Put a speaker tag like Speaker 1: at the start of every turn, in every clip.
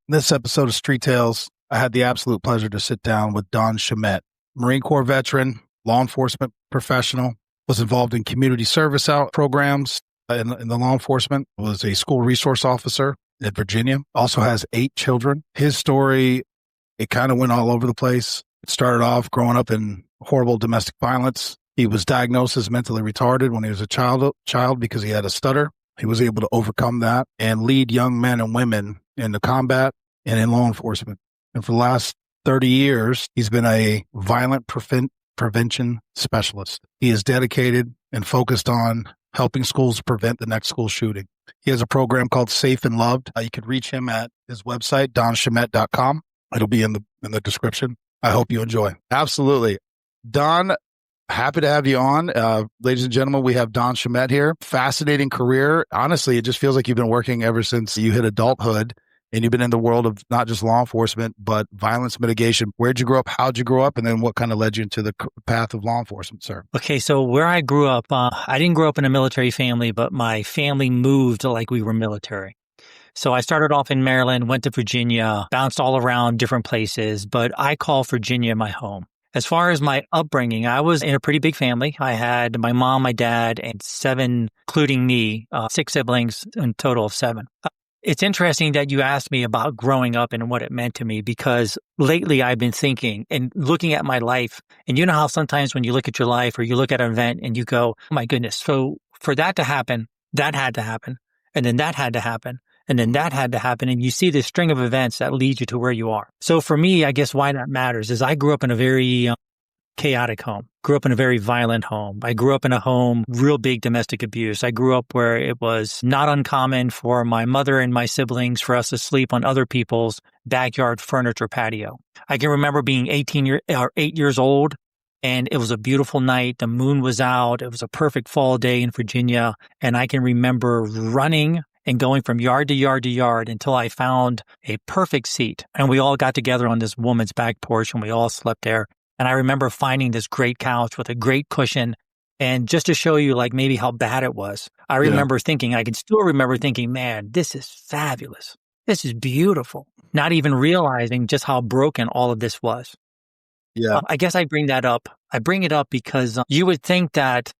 Speaker 1: In this episode of Street Tales, I had the absolute pleasure to sit down with Don Shomette, Marine Corps veteran, law enforcement professional, was involved in community service out programs in the law enforcement, was a school resource officer in Virginia, also has 8 children. His story, it kind of went all over the place. It started off growing up in horrible domestic violence. He was diagnosed as mentally retarded when he was a child because he had a stutter. He was able to overcome that and lead young men and women into combat and in law enforcement. And for the last 30 years, he's been a violent prevention specialist. He is dedicated and focused on helping schools prevent the next school shooting. He has a program called Safe and Loved. You can reach him at his website, donshomette.com. It'll be in the description. I hope you enjoy. Absolutely. Don, happy to have you on. Ladies and gentlemen, we have Don Shomette here. Fascinating career. Honestly, it just feels like you've been working ever since you hit adulthood. And you've been in the world of not just law enforcement, but violence mitigation. Where'd you grow up? How'd you grow up? And then what kind of led you into the path of law enforcement, sir?
Speaker 2: Okay, so where I grew up, I didn't grow up in a military family, but my family moved like we were military. So I started off in Maryland, went to Virginia, bounced all around different places, but I call Virginia my home. As far as my upbringing, I was in a pretty big family. I had my mom, my dad, and 7, including me, 6 siblings, in total of 7. It's interesting that you asked me about growing up and what it meant to me, because lately I've been thinking and looking at my life. And you know how sometimes when you look at your life or you look at an event and you go, oh my goodness, so for that to happen, that had to happen. And then that had to happen. And then that had to happen. And you see this string of events that lead you to where you are. So for me, I guess why that matters is I grew up in a very chaotic home, grew up in a very violent home. I grew up in a home, real big domestic abuse. I grew up where it was not uncommon for my mother and my siblings for us to sleep on other people's backyard furniture patio. I can remember being 8 years old, and it was a beautiful night. The moon was out. It was a perfect fall day in Virginia. And I can remember running and going from yard to yard to yard until I found a perfect seat. And we all got together on this woman's back porch and we all slept there. And I remember finding this great couch with a great cushion. And just to show you like maybe how bad it was, I remember thinking, I can still remember thinking, man, this is fabulous. This is beautiful. Not even realizing just how broken all of this was.
Speaker 1: Yeah.
Speaker 2: I guess I bring that up. I bring it up because you would think that,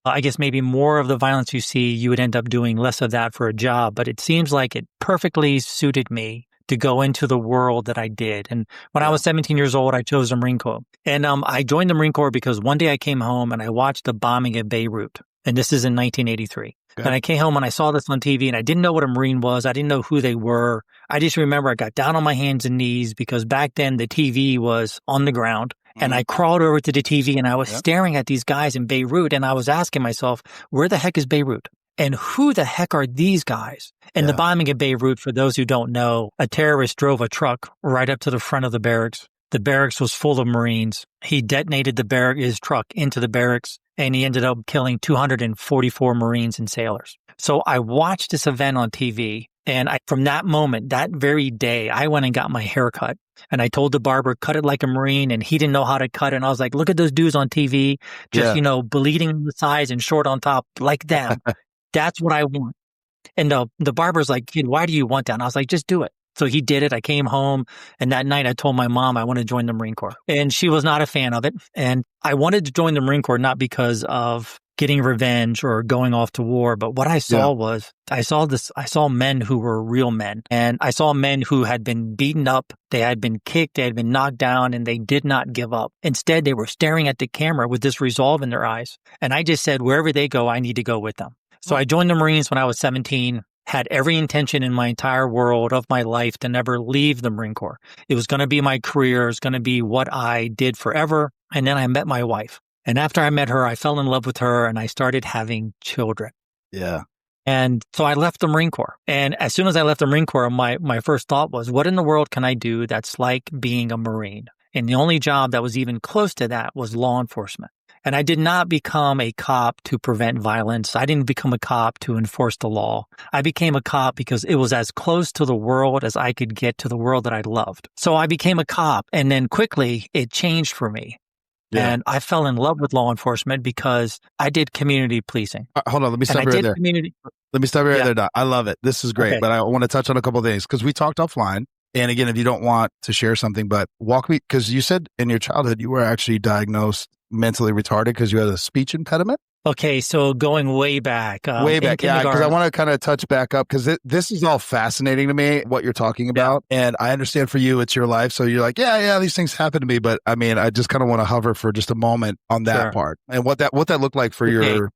Speaker 2: I guess maybe more of the violence you see, you would end up doing less of that for a job. But it seems like it perfectly suited me to go into the world that I did. And when I was 17 years old, I chose the Marine Corps. And I joined the Marine Corps because one day I came home and I watched the bombing of Beirut. And this is in 1983. Okay. And I came home and I saw this on TV and I didn't know what a Marine was. I didn't know who they were. I just remember I got down on my hands and knees because back then the TV was on the ground. And I crawled over to the TV and I was staring at these guys in Beirut. And I was asking myself, where the heck is Beirut? And who the heck are these guys? And the bombing of Beirut, for those who don't know, a terrorist drove a truck right up to the front of the barracks. The barracks was full of Marines. He detonated his truck into the barracks, and he ended up killing 244 Marines and sailors. So I watched this event on TV, and from that moment, that very day, I went and got my hair cut. And I told the barber, cut it like a Marine, and he didn't know how to cut it. And I was like, look at those dudes on TV, just, bleeding on the sides and short on top, like them. That's what I want. And the barber's like, kid, why do you want that? And I was like, just do it. So he did it. I came home, and that night I told my mom I want to join the Marine Corps. And she was not a fan of it. And I wanted to join the Marine Corps not because of getting revenge or going off to war, but what I saw was I saw men who were real men. And I saw men who had been beaten up, they had been kicked, they had been knocked down, and they did not give up. Instead, they were staring at the camera with this resolve in their eyes. And I just said, wherever they go, I need to go with them. So I joined the Marines when I was 17, had every intention in my entire world of my life to never leave the Marine Corps. It was going to be my career. It was going to be what I did forever. And then I met my wife. And after I met her, I fell in love with her and I started having children.
Speaker 1: Yeah.
Speaker 2: And so I left the Marine Corps. And as soon as I left the Marine Corps, my first thought was, what in the world can I do that's like being a Marine? And the only job that was even close to that was law enforcement. And I did not become a cop to prevent violence. I didn't become a cop to enforce the law. I became a cop because it was as close to the world as I could get to the world that I loved. So I became a cop, and then quickly it changed for me.
Speaker 1: Yeah.
Speaker 2: And I fell in love with law enforcement because I did community policing.
Speaker 1: Hold on, let me
Speaker 2: And
Speaker 1: stop
Speaker 2: I
Speaker 1: you right
Speaker 2: did
Speaker 1: there.
Speaker 2: community.
Speaker 1: Let me stop you right
Speaker 2: Yeah.
Speaker 1: there, Doc. I love it. This is great,
Speaker 2: Okay.
Speaker 1: but I want to touch on a couple of things because we talked offline. And again, if you don't want to share something, but walk me, because you said in your childhood you were actually diagnosed mentally retarded because you had a speech impediment.
Speaker 2: Okay, so going way back.
Speaker 1: Way back,
Speaker 2: in
Speaker 1: yeah, because I
Speaker 2: kindergarten.
Speaker 1: want to kind of touch back up because this is all fascinating to me, what you're talking about. And I understand for you, it's your life. So you're like, yeah, these things happen to me. But I mean, I just kind of want to hover for just a moment on that
Speaker 2: Sure.
Speaker 1: part and what that looked like for
Speaker 2: Okay.
Speaker 1: your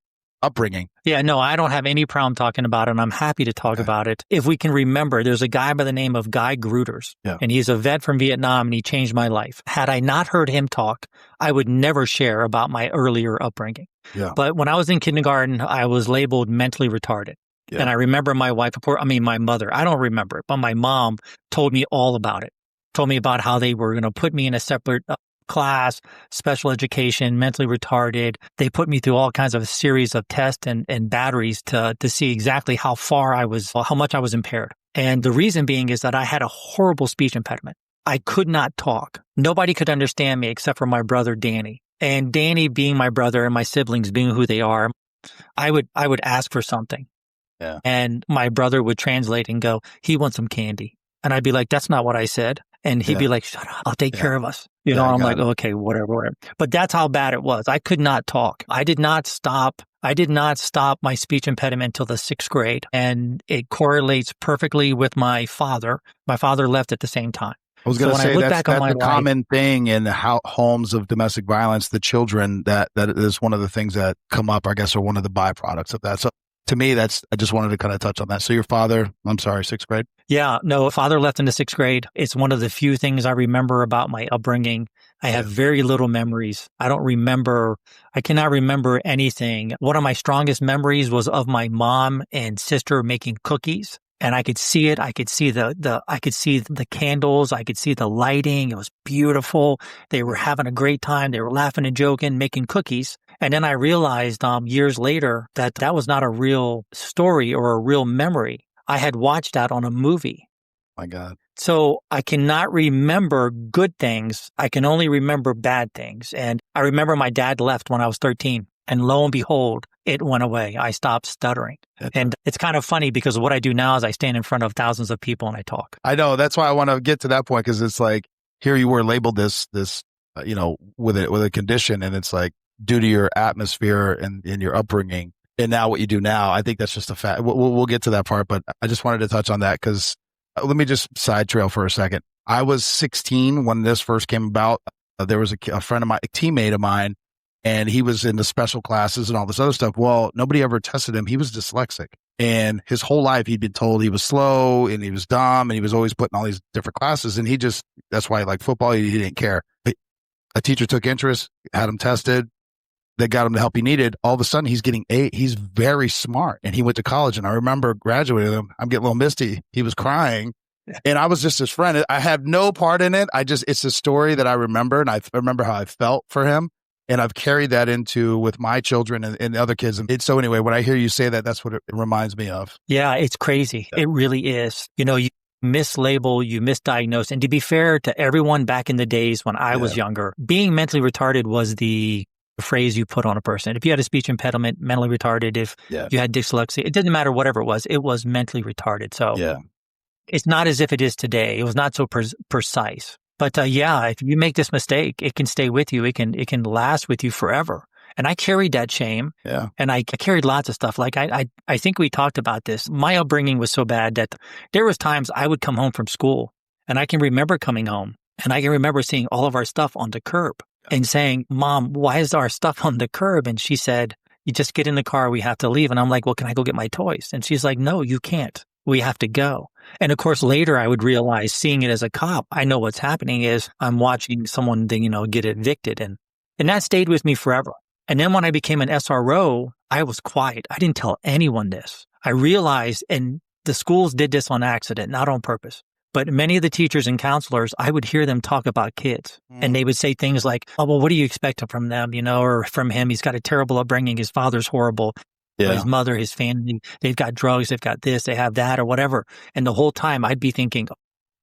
Speaker 1: upbringing.
Speaker 2: Yeah, no, I don't have any problem talking about it, and I'm happy to talk about it. If we can remember, there's a guy by the name of Guy Gruters, and he's a vet from Vietnam, and he changed my life. Had I not heard him talk, I would never share about my earlier upbringing.
Speaker 1: Yeah.
Speaker 2: But when I was in kindergarten, I was labeled mentally retarded.
Speaker 1: Yeah.
Speaker 2: And I remember my mother, I don't remember it, but my mom told me all about it. Told me about how they were going to put me in a separate class, special education, mentally retarded. They put me through all kinds of series of tests and batteries to see exactly how much I was impaired. And the reason being is that I had a horrible speech impediment. I could not talk. Nobody could understand me except for my brother, Danny. And Danny being my brother and my siblings being who they are, I would ask for something.
Speaker 1: Yeah.
Speaker 2: And my brother would translate and go, he wants some candy. And I'd be like, that's not what I said. And he'd be like, shut up, I'll take care of us. I'm like, okay, whatever. But that's how bad it was. I could not talk. I did not stop my speech impediment until the 6th grade. And it correlates perfectly with my father. My father left at the same time.
Speaker 1: I was going to say that's a common thing in homes of domestic violence. The children, that is one of the things that come up, I guess, are one of the byproducts of that. So to me, I just wanted to kind of touch on that. So your father, I'm sorry, 6th grade?
Speaker 2: Yeah, no, father left in the 6th grade. It's one of the few things I remember about my upbringing. I have very little memories. I cannot remember anything. One of my strongest memories was of my mom and sister making cookies. And I could see it. I could see I could see the candles. I could see the lighting. It was beautiful. They were having a great time. They were laughing and joking, making cookies. And then I realized years later that was not a real story or a real memory. I had watched that on a movie.
Speaker 1: My God.
Speaker 2: So I cannot remember good things. I can only remember bad things. And I remember my dad left when I was 13. And lo and behold, it went away. I stopped stuttering. And it's kind of funny because what I do now is I stand in front of thousands of people and I talk.
Speaker 1: I know. That's why I want to get to that point, because it's like, here you were labeled this with a condition, and it's like due to your atmosphere and your upbringing, and now what you do now. I think that's just a fact. We'll get to that part, but I just wanted to touch on that because let me just side trail for a second. I was 16 when this first came about. There was a friend of mine, a teammate of mine, and he was in the special classes and all this other stuff. Well, nobody ever tested him. He was dyslexic. And his whole life he'd been told he was slow and he was dumb and he was always put in all these different classes. And that's why he liked football. He didn't care. A teacher took interest, had him tested. They got him the help he needed. All of a sudden he's getting A. He's very smart. And he went to college. And I remember graduating him. I'm getting a little misty. He was crying. And I was just his friend. I have no part in it. It's a story that I remember. And I remember how I felt for him. And I've carried that into with my children and other kids. And so anyway, when I hear you say that, that's what it reminds me of.
Speaker 2: Yeah, it's crazy. Yeah. It really is. You mislabel, you misdiagnose. And to be fair to everyone back in the days when I was younger, being mentally retarded was the phrase you put on a person. If you had a speech impediment, mentally retarded, if you had dyslexia, it didn't matter whatever it was mentally retarded. So it's not as if it is today. It was not so precise. But if you make this mistake, it can stay with you. It can last with you forever. And I carried that shame. Yeah. And I carried lots of stuff. Like I think we talked about this. My upbringing was so bad that there was times I would come home from school, and I can remember coming home, and I can remember seeing all of our stuff on the curb and saying, "Mom, why is our stuff on the curb?" And she said, "You just get in the car. We have to leave." And I'm like, "Well, can I go get my toys?" And she's like, "No, you can't. We have to go." And of course, later I would realize, seeing it as a cop, I know what's happening is I'm watching someone, get evicted. And that stayed with me forever. And then when I became an SRO, I was quiet. I didn't tell anyone this. I realized, and the schools did this on accident, not on purpose. But many of the teachers and counselors, I would hear them talk about kids. And they would say things like, "Oh, well, what do you expect from them? Or from him, he's got a terrible upbringing. His father's horrible. His mother, his family, they've got drugs, they've got this, they have that," or whatever. And the whole time I'd be thinking, "Oh,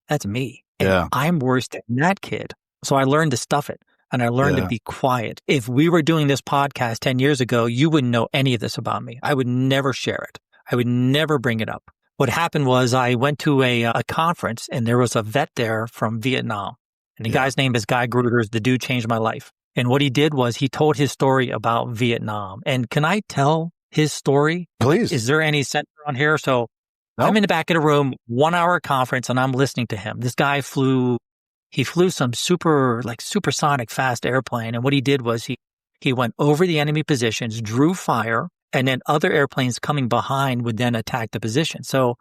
Speaker 2: that's me. And I'm worse than that kid." So I learned to stuff it. and I learned to be quiet. If we were doing this podcast 10 years ago, you wouldn't know any of this about me. I would never share it. I would never bring it up. What happened was I went to a conference, and there was a vet there from Vietnam. And the guy's name is Guy Gruters. The dude changed my life. And what he did was he told his story about Vietnam. And can I tell his story?
Speaker 1: Please.
Speaker 2: Is there any censor on here? So I'm in the back of the room, 1 hour conference, and I'm listening to him. This guy flew some supersonic fast airplane. And what he did was he went over the enemy positions, drew fire, and then other airplanes coming behind would then attack the position. So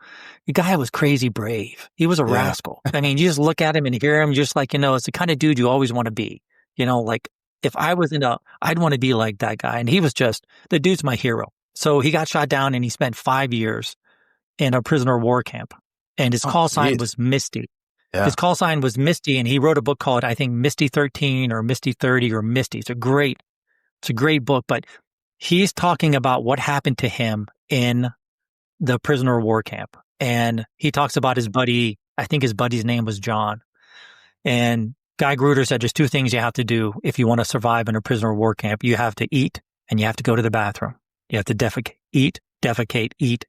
Speaker 2: the guy was crazy brave. He was a rascal. I mean, you just look at him and hear him, just like, it's the kind of dude you always want to be. Like if I was I'd want to be like that guy. And he was the dude's my hero. So he got shot down and he spent 5 years in a prisoner of war camp. And his call sign was Misty. Yeah. His call sign was Misty, and he wrote a book called, I think, Misty 13 or Misty 30 or Misty. It's a great book, but he's talking about what happened to him in the prisoner of war camp. And he talks about his buddy. I think his buddy's name was John. And Guy Gruder said there's two things you have to do if you want to survive in a prisoner of war camp. You have to eat and you have to go to the bathroom. You have to defecate. Eat,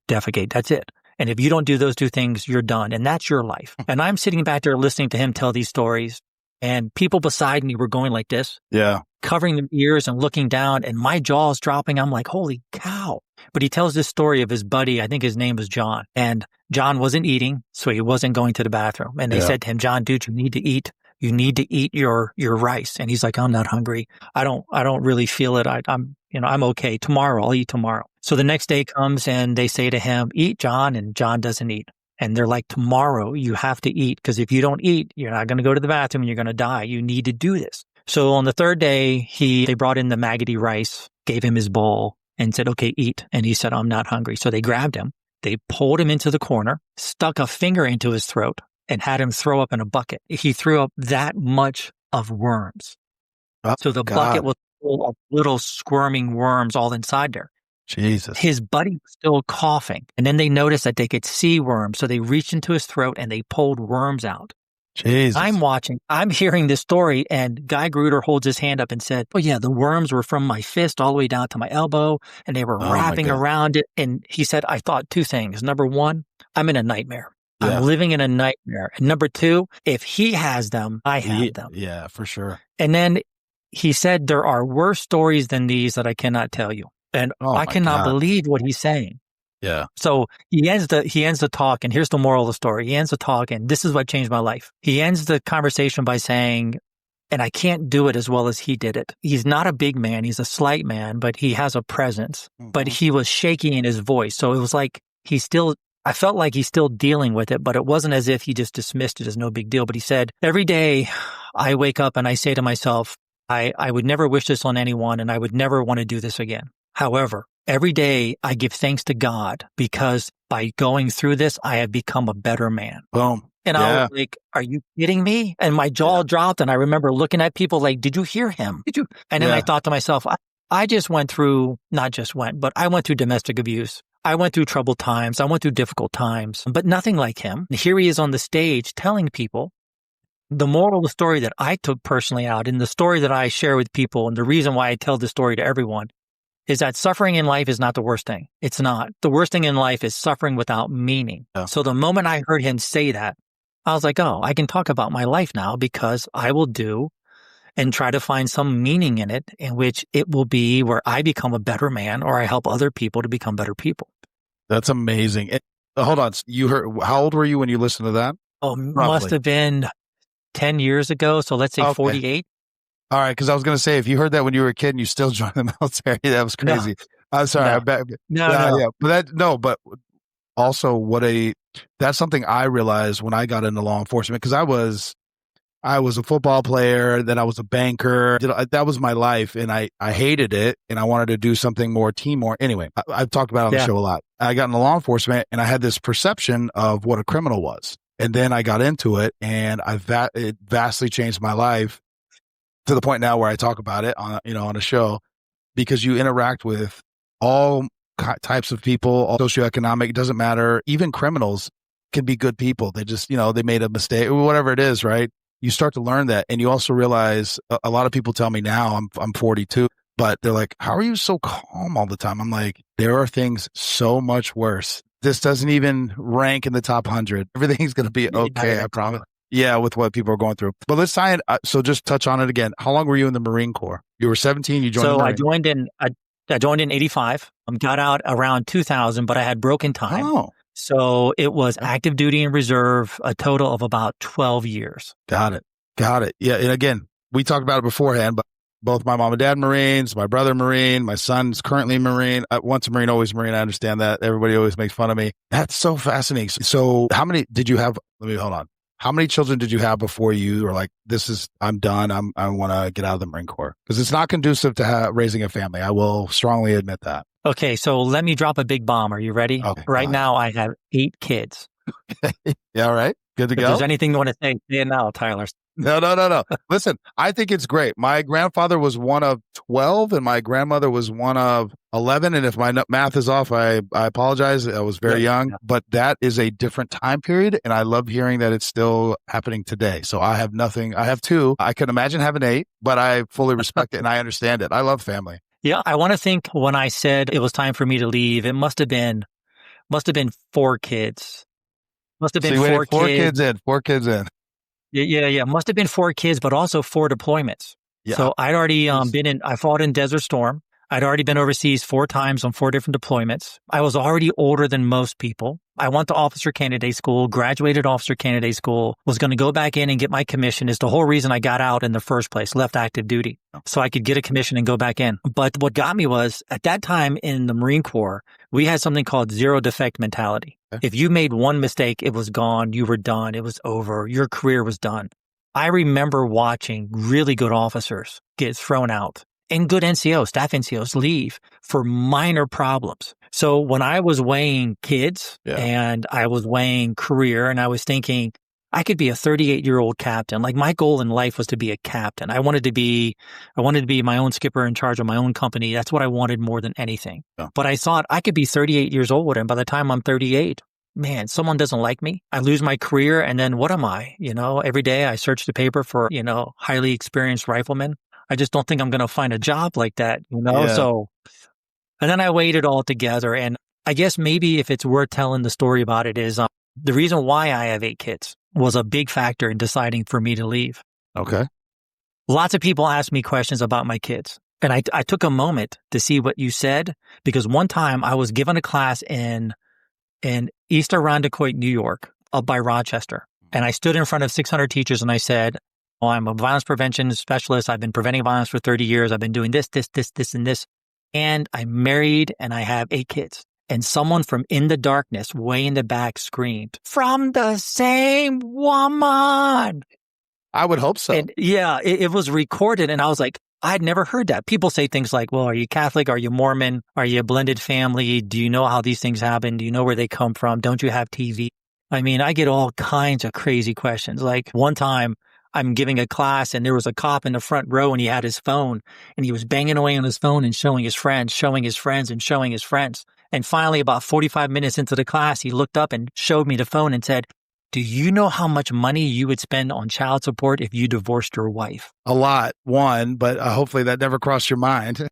Speaker 2: defecate. That's it. And if you don't do those two things, you're done. And that's your life. And I'm sitting back there listening to him tell these stories. And people beside me were going like this. Yeah. Covering their ears and looking down. And my jaw's dropping. I'm like, holy cow. But he tells this story of his buddy. I think his name was John. And John wasn't eating, so he wasn't going to the bathroom. And they said to him, John, dude, you need to eat. You need to eat your rice. And he's like, I'm not hungry. I don't really feel it. I'm okay. Tomorrow, I'll eat tomorrow. So the next day comes and they say to him, eat, John. And John doesn't eat. And they're like, tomorrow you have to eat, because if you don't eat, you're not going to go to the bathroom and you're going to die. You need to do this. So on the third day, they brought in the maggoty rice, gave him his bowl and said, okay, eat. And he said, I'm not hungry. So they grabbed him. They pulled him into the corner, stuck a finger into his throat, and had him throw up in a bucket. He threw up that much of worms. Oh, so the bucket was full of little squirming worms all inside there. Jesus. His buddy was still coughing. And then they noticed that they could see worms. So they reached into his throat and they pulled worms out. Jesus. I'm hearing this story, and Guy Gruder holds his hand up and said, oh yeah, the worms were from my fist all the way down to my elbow, and they were wrapping around it. And he said, I thought two things. Number one, I'm in a nightmare. Yeah. I'm living in a nightmare. And number two, if he has them, I have them.
Speaker 1: Yeah, for sure.
Speaker 2: And then he said, there are worse stories than these that I cannot tell you. And I cannot believe what he's saying. Yeah. So he ends the talk, and here's the moral of the story. He ends the talk, and this is what changed my life. He ends the conversation by saying, and I can't do it as well as he did it. He's not a big man. He's a slight man, but he has a presence. Mm-hmm. But he was shaky in his voice. So it was like I felt like he's still dealing with it, but it wasn't as if he just dismissed it as no big deal. But he said, every day I wake up and I say to myself, I would never wish this on anyone, and I would never want to do this again. However, every day I give thanks to God, because by going through this, I have become a better man. Boom. And I was like, are you kidding me? And my jaw dropped, and I remember looking at people like, did you hear him? Did you? And then I thought to myself, I went through domestic abuse. I went through troubled times. I went through difficult times, but nothing like him. And here he is on the stage telling people the moral of the story that I took personally out, and the story that I share with people, and the reason why I tell this story to everyone, is that suffering in life is not the worst thing. It's not. The worst thing in life is suffering without meaning. Yeah. So the moment I heard him say that, I was like, oh, I can talk about my life now, because I will do and try to find some meaning in it, in which it will be where I become a better man, or I help other people to become better people.
Speaker 1: That's amazing. Hold on. You heard, how old were you when you listened to that?
Speaker 2: Oh, must have been 10 years ago. So let's say 48.
Speaker 1: All right, because I was going to say, if you heard that when you were a kid and you still joined the military, that was crazy. No. I'm sorry.
Speaker 2: No.
Speaker 1: Yeah, but also that's something I realized when I got into law enforcement, because I was a football player, then I was a banker. That was my life, and I hated it, and I wanted to do something more Anyway, I've talked about it on the show a lot. I got into law enforcement, and I had this perception of what a criminal was. And then I got into it, and it vastly changed my life, to the point now where I talk about it on a show, because you interact with all types of people, all socioeconomic, it doesn't matter. Even criminals can be good people. They just, they made a mistake or whatever it is, right? you start to learn that. And you also realize a lot of people tell me now, I'm 42, but they're like, how are you so calm all the time? I'm like, there are things so much worse. This doesn't even rank in the top 100. Everything's going to be okay. I promise. Yeah, with what people are going through. But let's tie it. So just touch on it again. How long were you in the Marine Corps? You were 17. You joined the Marine.
Speaker 2: I joined in 85. Got out around 2000, but I had broken time.
Speaker 1: Oh.
Speaker 2: So it was active duty and reserve, a total of about 12 years.
Speaker 1: Got it. Yeah. And again, we talked about it beforehand, but both my mom and dad Marines, my brother Marine, my son's currently Marine. Once a Marine, always Marine. I understand that. Everybody always makes fun of me. That's so fascinating. So how many did you have? Hold on. How many children did you have before you were like, I'm done. I want to get out of the Marine Corps? Because it's not conducive to raising a family. I will strongly admit that.
Speaker 2: Okay. So let me drop a big bomb. Are you ready?
Speaker 1: Okay,
Speaker 2: right now, I have 8 kids.
Speaker 1: Yeah. All right. Good to go.
Speaker 2: If there's anything you want to say now, Tyler.
Speaker 1: No. Listen, I think it's great. My grandfather was one of 12 and my grandmother was one of 11. And if my math is off, I apologize. I was very young, but that is a different time period. And I love hearing that it's still happening today. So I have nothing. I have 2. I can imagine having 8, but I fully respect it and I understand it. I love family.
Speaker 2: Yeah. I want to think when I said it was time for me to leave, it must have been 4 kids. Must have been 4 kids.
Speaker 1: 4 kids in.
Speaker 2: Yeah. Must have been 4 kids, but also 4 deployments. Yeah. So I'd already I fought in Desert Storm. I'd already been overseas 4 times on 4 different deployments. I was already older than most people. I went to officer candidate school, graduated officer candidate school, was going to go back in and get my commission. Is the whole reason I got out in the first place, left active duty, so I could get a commission and go back in. But what got me was at that time in the Marine Corps, we had something called zero defect mentality. Okay. If you made one mistake, it was gone. You were done. It was over. Your career was done. I remember watching really good officers get thrown out and good NCOs, staff NCOs leave for minor problems. So when I was weighing kids and I was weighing career and I was thinking I could be a 38-year-old captain. Like my goal in life was to be a captain. I wanted to be my own skipper in charge of my own company. That's what I wanted more than anything. Yeah. But I thought I could be 38 years old and by the time I'm 38, man, someone doesn't like me. I lose my career and then what am I? Every day I search the paper for, highly experienced riflemen. I just don't think I'm going to find a job like that, Yeah. So, and then I weighed it all together. And I guess maybe if it's worth telling the story about it is the reason why I have 8 kids was a big factor in deciding for me to leave.
Speaker 1: Okay.
Speaker 2: Lots of people ask me questions about my kids. And I took a moment to see what you said, because one time I was given a class in East Irondequoit, New York, up by Rochester. And I stood in front of 600 teachers and I said, I'm a violence prevention specialist. I've been preventing violence for 30 years. I've been doing this, and this. And I'm married and I have 8 kids. And someone from in the darkness, way in the back, screamed, "From the same woman."
Speaker 1: I would hope so.
Speaker 2: And yeah, it was recorded. And I was like, I'd never heard that. People say things like, well, are you Catholic? Are you Mormon? Are you a blended family? Do you know how these things happen? Do you know where they come from? Don't you have TV? I mean, I get all kinds of crazy questions. Like one time, I'm giving a class and there was a cop in the front row and he had his phone and he was banging away on his phone and showing his friends. And finally, about 45 minutes into the class, he looked up and showed me the phone and said, "Do you know how much money you would spend on child support if you divorced your wife?"
Speaker 1: A lot, but hopefully that never crossed your mind.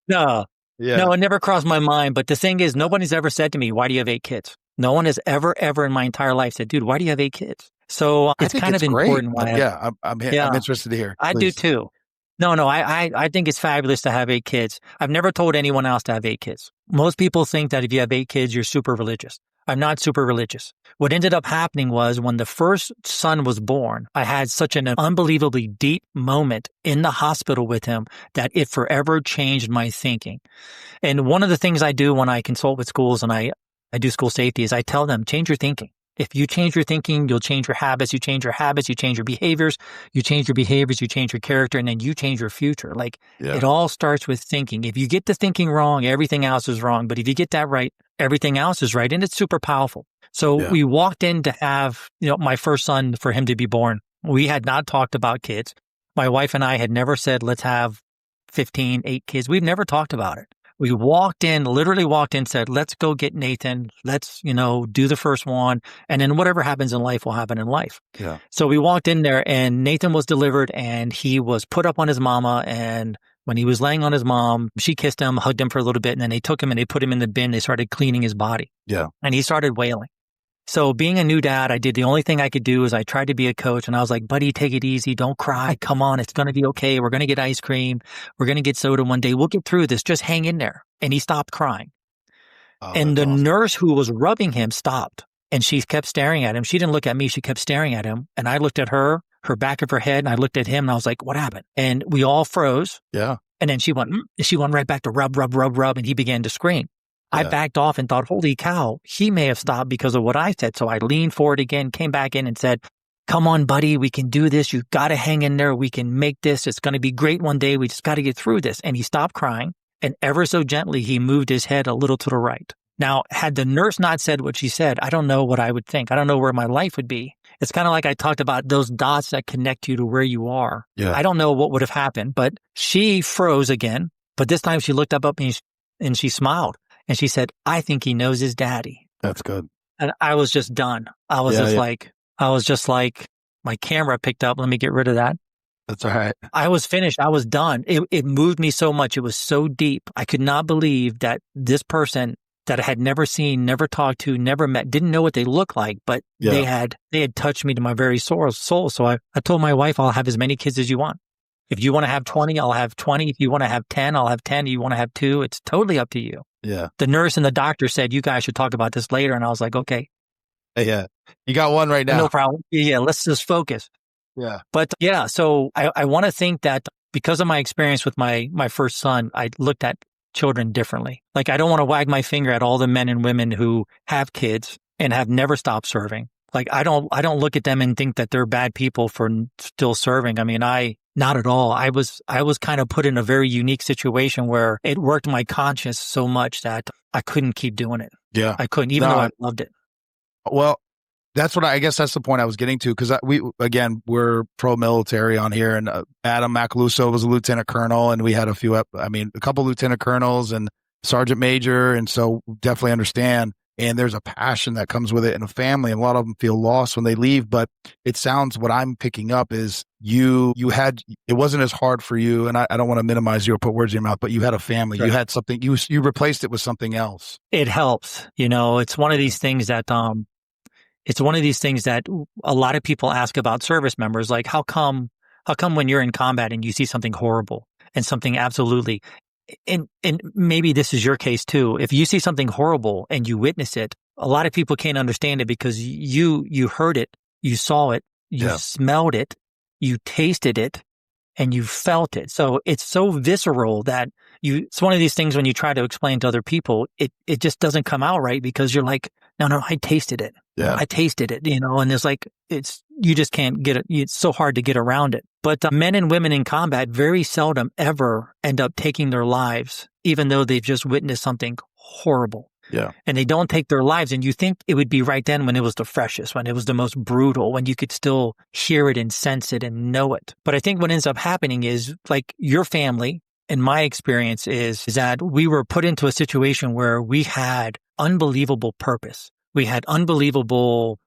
Speaker 2: No, it never crossed my mind. But the thing is, nobody's ever said to me, "Why do you have 8 kids?" No one has ever in my entire life said, "Dude, why do you have 8 kids?" So it's kind of important.
Speaker 1: I'm interested to hear.
Speaker 2: I do too. No, I think it's fabulous to have 8 kids. I've never told anyone else to have 8 kids. Most people think that if you have 8 kids, you're super religious. I'm not super religious. What ended up happening was when the first son was born, I had such an unbelievably deep moment in the hospital with him that it forever changed my thinking. And one of the things I do when I consult with schools and I do school safety is I tell them, change your thinking. If you change your thinking, you'll change your habits. You change your habits, you change your behaviors. You change your behaviors, you change your character, and then you change your future. It all starts with thinking. If you get the thinking wrong, everything else is wrong. But if you get that right, everything else is right. And it's super powerful. So we walked in to have, my first son, for him to be born. We had not talked about kids. My wife and I had never said, let's have 8 kids. We've never talked about it. We literally walked in, said, let's go get Nathan. Let's, do the first one. And then whatever happens in life will happen in life.
Speaker 1: Yeah.
Speaker 2: So we walked in there and Nathan was delivered and he was put up on his mama. And when he was laying on his mom, she kissed him, hugged him for a little bit. And then they took him and they put him in the bin. They started cleaning his body.
Speaker 1: Yeah.
Speaker 2: And he started wailing. So being a new dad, I did the only thing I could do is I tried to be a coach and I was like, buddy, take it easy. Don't cry. Come on. It's going to be okay. We're going to get ice cream. We're going to get soda one day. We'll get through this. Just hang in there. And he stopped crying.
Speaker 1: Oh,
Speaker 2: and the
Speaker 1: awesome.
Speaker 2: nurse who was rubbing him stopped and she kept staring at him. She didn't look at me. She kept staring at him. And I looked at her back of her head, and I looked at him and I was like, what happened? And we all froze.
Speaker 1: Yeah.
Speaker 2: And then she went right back to rub, rub, rub, rub. And he began to scream. I backed off and thought, holy cow, he may have stopped because of what I said. So I leaned forward again, came back in and said, come on, buddy, we can do this. You got to hang in there. We can make this. It's going to be great one day. We just got to get through this. And he stopped crying. And ever so gently, he moved his head a little to the right. Now, had the nurse not said what she said, I don't know what I would think. I don't know where my life would be. It's kind of like I talked about those dots that connect you to where you are.
Speaker 1: Yeah.
Speaker 2: I don't know what would have happened, but she froze again. But this time she looked up at me and she smiled. And she said, I think he knows his daddy.
Speaker 1: That's good.
Speaker 2: And I was just done. I was just like, my camera picked up. Let me get rid of that.
Speaker 1: That's all right.
Speaker 2: I was finished. I was done. It moved me so much. It was so deep. I could not believe that this person that I had never seen, never talked to, never met, didn't know what they looked like, but they had touched me to my very soul. So I told my wife, I'll have as many kids as you want. If you want to have 20, I'll have 20. If you want to have 10, I'll have 10. If you want to have 2, it's totally up to you.
Speaker 1: Yeah.
Speaker 2: The nurse and the doctor said, you guys should talk about this later. And I was like, okay.
Speaker 1: Yeah. You got one right now.
Speaker 2: No problem. Yeah, let's just focus.
Speaker 1: Yeah.
Speaker 2: But yeah, so I want to think that because of my experience with my first son, I looked at children differently. Like, I don't want to wag my finger at all the men and women who have kids and have never stopped serving. Like, I don't look at them and think that they're bad people for still serving. I mean, not at all. I was kind of put in a very unique situation where it worked my conscience so much that I couldn't keep doing it.
Speaker 1: Yeah.
Speaker 2: I couldn't, even though I loved it.
Speaker 1: Well, that's what I guess that's the point I was getting to, because we're pro-military on here, and Adam Macaluso was a lieutenant colonel, and we had a couple lieutenant colonels and sergeant major, and so definitely understand. And there's a passion that comes with it in a family, and a lot of them feel lost when they leave. But it sounds, what I'm picking up is you had, it wasn't as hard for you, and I don't want to minimize you or put words in your mouth, but you had a family. Right. You had something, you replaced it with something else. It
Speaker 2: helps. It's one of these things that a lot of people ask about service members, like, how come when you're in combat and you see something horrible and something absolutely, and maybe this is your case too, if you see something horrible and you witness it, a lot of people can't understand it because you heard it, you saw it, you smelled it, you tasted it, and you felt it. So it's so visceral that it's one of these things when you try to explain to other people, it just doesn't come out right because you're like, no, I tasted it.
Speaker 1: Yeah.
Speaker 2: I tasted it, and it's like, you just can't get it. It's so hard to get around it. But men and women in combat very seldom ever end up taking their lives, even though they've just witnessed something horrible.
Speaker 1: Yeah.
Speaker 2: And they don't take their lives. And you think it would be right then when it was the freshest, when it was the most brutal, when you could still hear it and sense it and know it. But I think what ends up happening is, like, your family, in my experience, is that we were put into a situation where we had unbelievable purpose. We had unbelievable,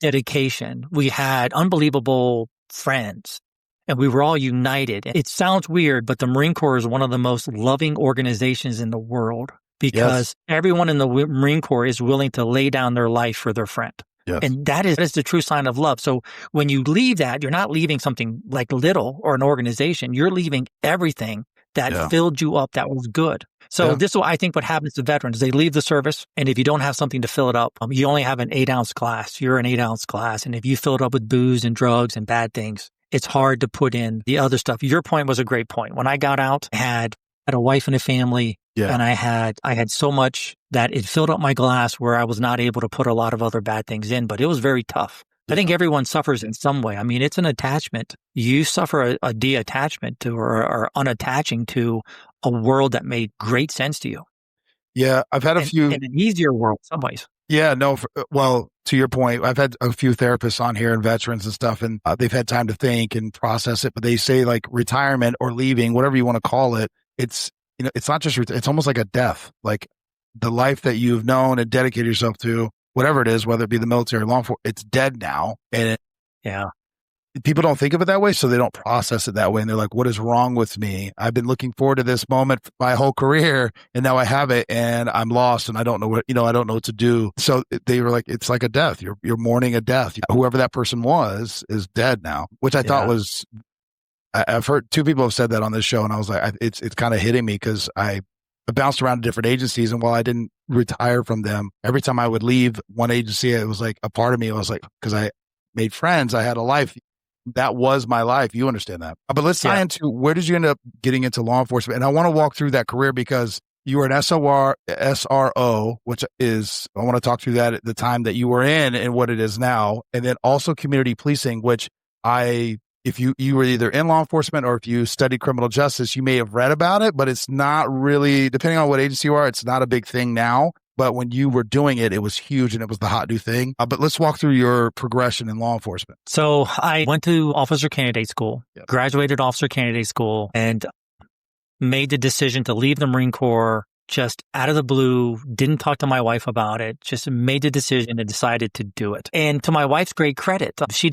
Speaker 2: dedication. We had unbelievable friends, and we were all united. It sounds weird, but the Marine Corps is one of the most loving organizations in the world because everyone in the Marine Corps is willing to lay down their life for their friend. Yes. And that is the true sign of love. So when you leave that, you're not leaving something like little or an organization. You're leaving everything that filled you up that was good. So this is what I think what happens to veterans. They leave the service, and if you don't have something to fill it up, you only have an 8-ounce glass. You're an 8-ounce glass. And if you fill it up with booze and drugs and bad things, it's hard to put in the other stuff. Your point was a great point. When I got out, I had a wife and a family, and I had so much that it filled up my glass where I was not able to put a lot of other bad things in, but it was very tough. I think everyone suffers in some way. I mean, it's an attachment. You suffer a de-attachment to or unattaching to a world that made great sense to you.
Speaker 1: Yeah, I've had a few...
Speaker 2: in an easier world in some ways.
Speaker 1: Yeah, no, well, to your point, I've had a few therapists on here and veterans and stuff, and they've had time to think and process it, but they say, like, retirement or leaving, whatever you want to call it, it's it's not just, it's almost like a death. Like the life that you've known and dedicated yourself to, whatever it is, whether it be the military or law enforcement, it's dead now. And
Speaker 2: Yeah.
Speaker 1: people don't think of it that way, so they don't process it that way. And they're like, what is wrong with me? I've been looking forward to this moment my whole career, and now I have it, and I'm lost, and I don't know what, I don't know what to do. So they were like, it's like a death. You're mourning a death. Whoever that person was is dead now, which I thought was, I've heard 2 people have said that on this show, and I was like, it's kind of hitting me because I bounced around to different agencies, and while I didn't retire from them, every time I would leave one agency, it was like a part of me. I was like, because I made friends, I had a life. That was my life. You understand that. But let's tie into, where did you end up getting into law enforcement? And I want to walk through that career because you were an SRO, which is, I want to talk through that at the time that you were in and what it is now. And then also community policing, which if you were either in law enforcement or if you studied criminal justice, you may have read about it, but it's not really, depending on what agency you are, it's not a big thing now. But when you were doing it, it was huge and it was the hot new thing. But let's walk through your progression in law enforcement.
Speaker 2: So I went to officer candidate school, graduated officer candidate school, and made the decision to leave the Marine Corps just out of the blue, didn't talk to my wife about it, just made the decision and decided to do it. And to my wife's great credit, she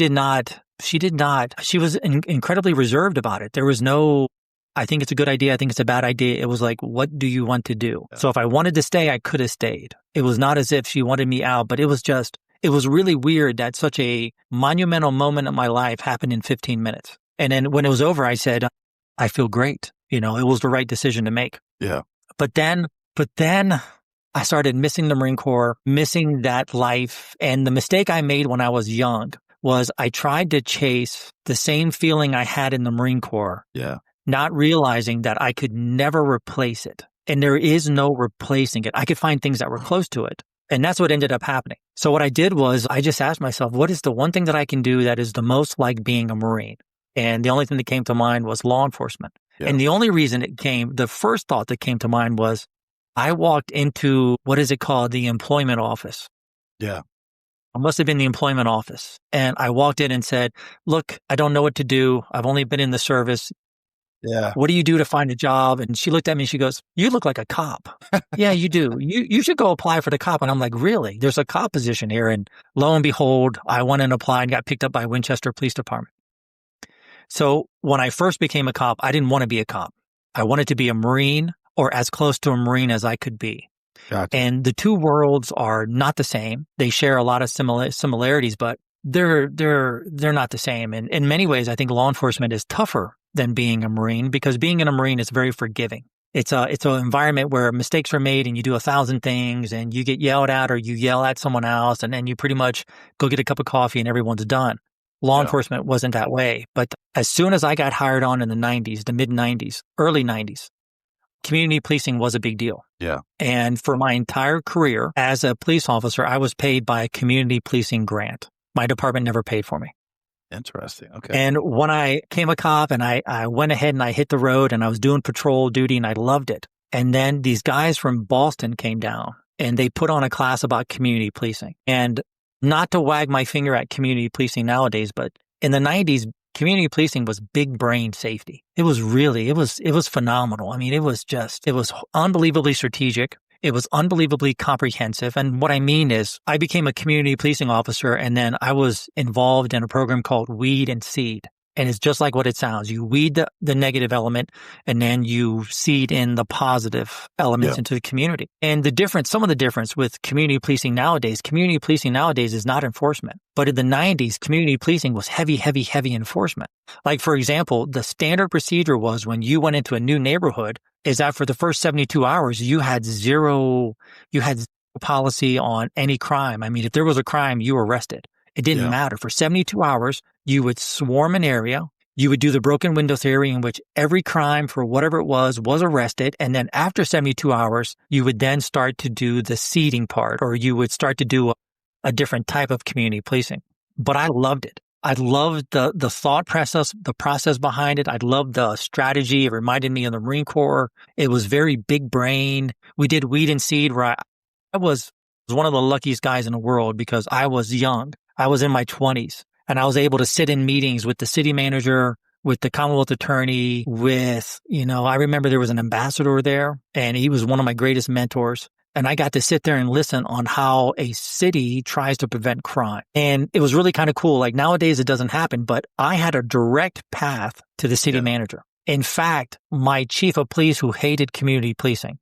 Speaker 2: was incredibly reserved about it. There was no, I think it's a good idea, I think it's a bad idea. It was like, what do you want to do? So if I wanted to stay, I could have stayed. It was not as if she wanted me out, but it was really weird that such a monumental moment of my life happened in 15 minutes. And then when it was over, I said, I feel great. It was the right decision to make.
Speaker 1: Yeah.
Speaker 2: But then I started missing the Marine Corps, missing that life. And the mistake I made when I was young was I tried to chase the same feeling I had in the Marine Corps.
Speaker 1: Yeah.
Speaker 2: Not realizing that I could never replace it. And there is no replacing it. I could find things that were close to it. And that's what ended up happening. So what I did was I just asked myself, what is the one thing that I can do that is the most like being a Marine? And the only thing that came to mind was law enforcement. Yeah. And the only reason the first thought that came to mind was I walked into, what is it called? The employment office.
Speaker 1: Yeah.
Speaker 2: It must have been the employment office. And I walked in and said, look, I don't know what to do. I've only been in the service.
Speaker 1: Yeah.
Speaker 2: What do you do to find a job? And she looked at me and she goes, you look like a cop. Yeah, you do. You should go apply for the cop. And I'm like, really? There's a cop position here. And lo and behold, I went and applied and got picked up by Winchester Police Department. So when I first became a cop, I didn't want to be a cop. I wanted to be a Marine or as close to a Marine as I could be.
Speaker 1: Gotcha.
Speaker 2: And the two worlds are not the same. They share a lot of similarities, but they're not the same. And in many ways, I think law enforcement is tougher than being a Marine because being in a Marine is very forgiving. It's an environment where mistakes are made and you do 1,000 things and you get yelled at or you yell at someone else and then you pretty much go get a cup of coffee and everyone's done. Law enforcement wasn't that way. But as soon as I got hired on in the 90s, the mid 90s, early 90s, community policing was a big deal.
Speaker 1: Yeah.
Speaker 2: And for my entire career as a police officer, I was paid by a community policing grant. My department never paid for me.
Speaker 1: Interesting. Okay.
Speaker 2: And when I became a cop and I went ahead and I hit the road and I was doing patrol duty and I loved it. And then these guys from Boston came down and they put on a class about community policing. And not to wag my finger at community policing nowadays, but in the 90s, community policing was big brain safety. It was phenomenal. I mean, it was unbelievably strategic. It was unbelievably comprehensive. And what I mean is I became a community policing officer and then I was involved in a program called Weed and Seed. And it's just like what it sounds. You weed the negative element and then you seed in the positive elements into the community. And some of the difference with community policing nowadays is not enforcement. But in the 90s, community policing was heavy enforcement. Like, for example, the standard procedure was when you went into a new neighborhood is that for the first 72 hours, you had zero policy on any crime. I mean, if there was a crime, you were arrested. It didn't matter. For 72 hours, you would swarm an area. You would do the broken window theory in which every crime for whatever it was arrested. And then after 72 hours, you would then start to do the seeding part, or you would start to do a different type of community policing. But I loved it. I loved the thought process, the process behind it. I loved the strategy. It reminded me of the Marine Corps. It was very big brain. We did Weed and Seed where I was one of the luckiest guys in the world because I was young. I was in my 20s and I was able to sit in meetings with the city manager, with the Commonwealth attorney, with, I remember there was an ambassador there, and he was one of my greatest mentors. And I got to sit there and listen on how a city tries to prevent crime. And it was really kind of cool. Like nowadays it doesn't happen, but I had a direct path to the city manager. In fact, my chief of police, who hated community policing,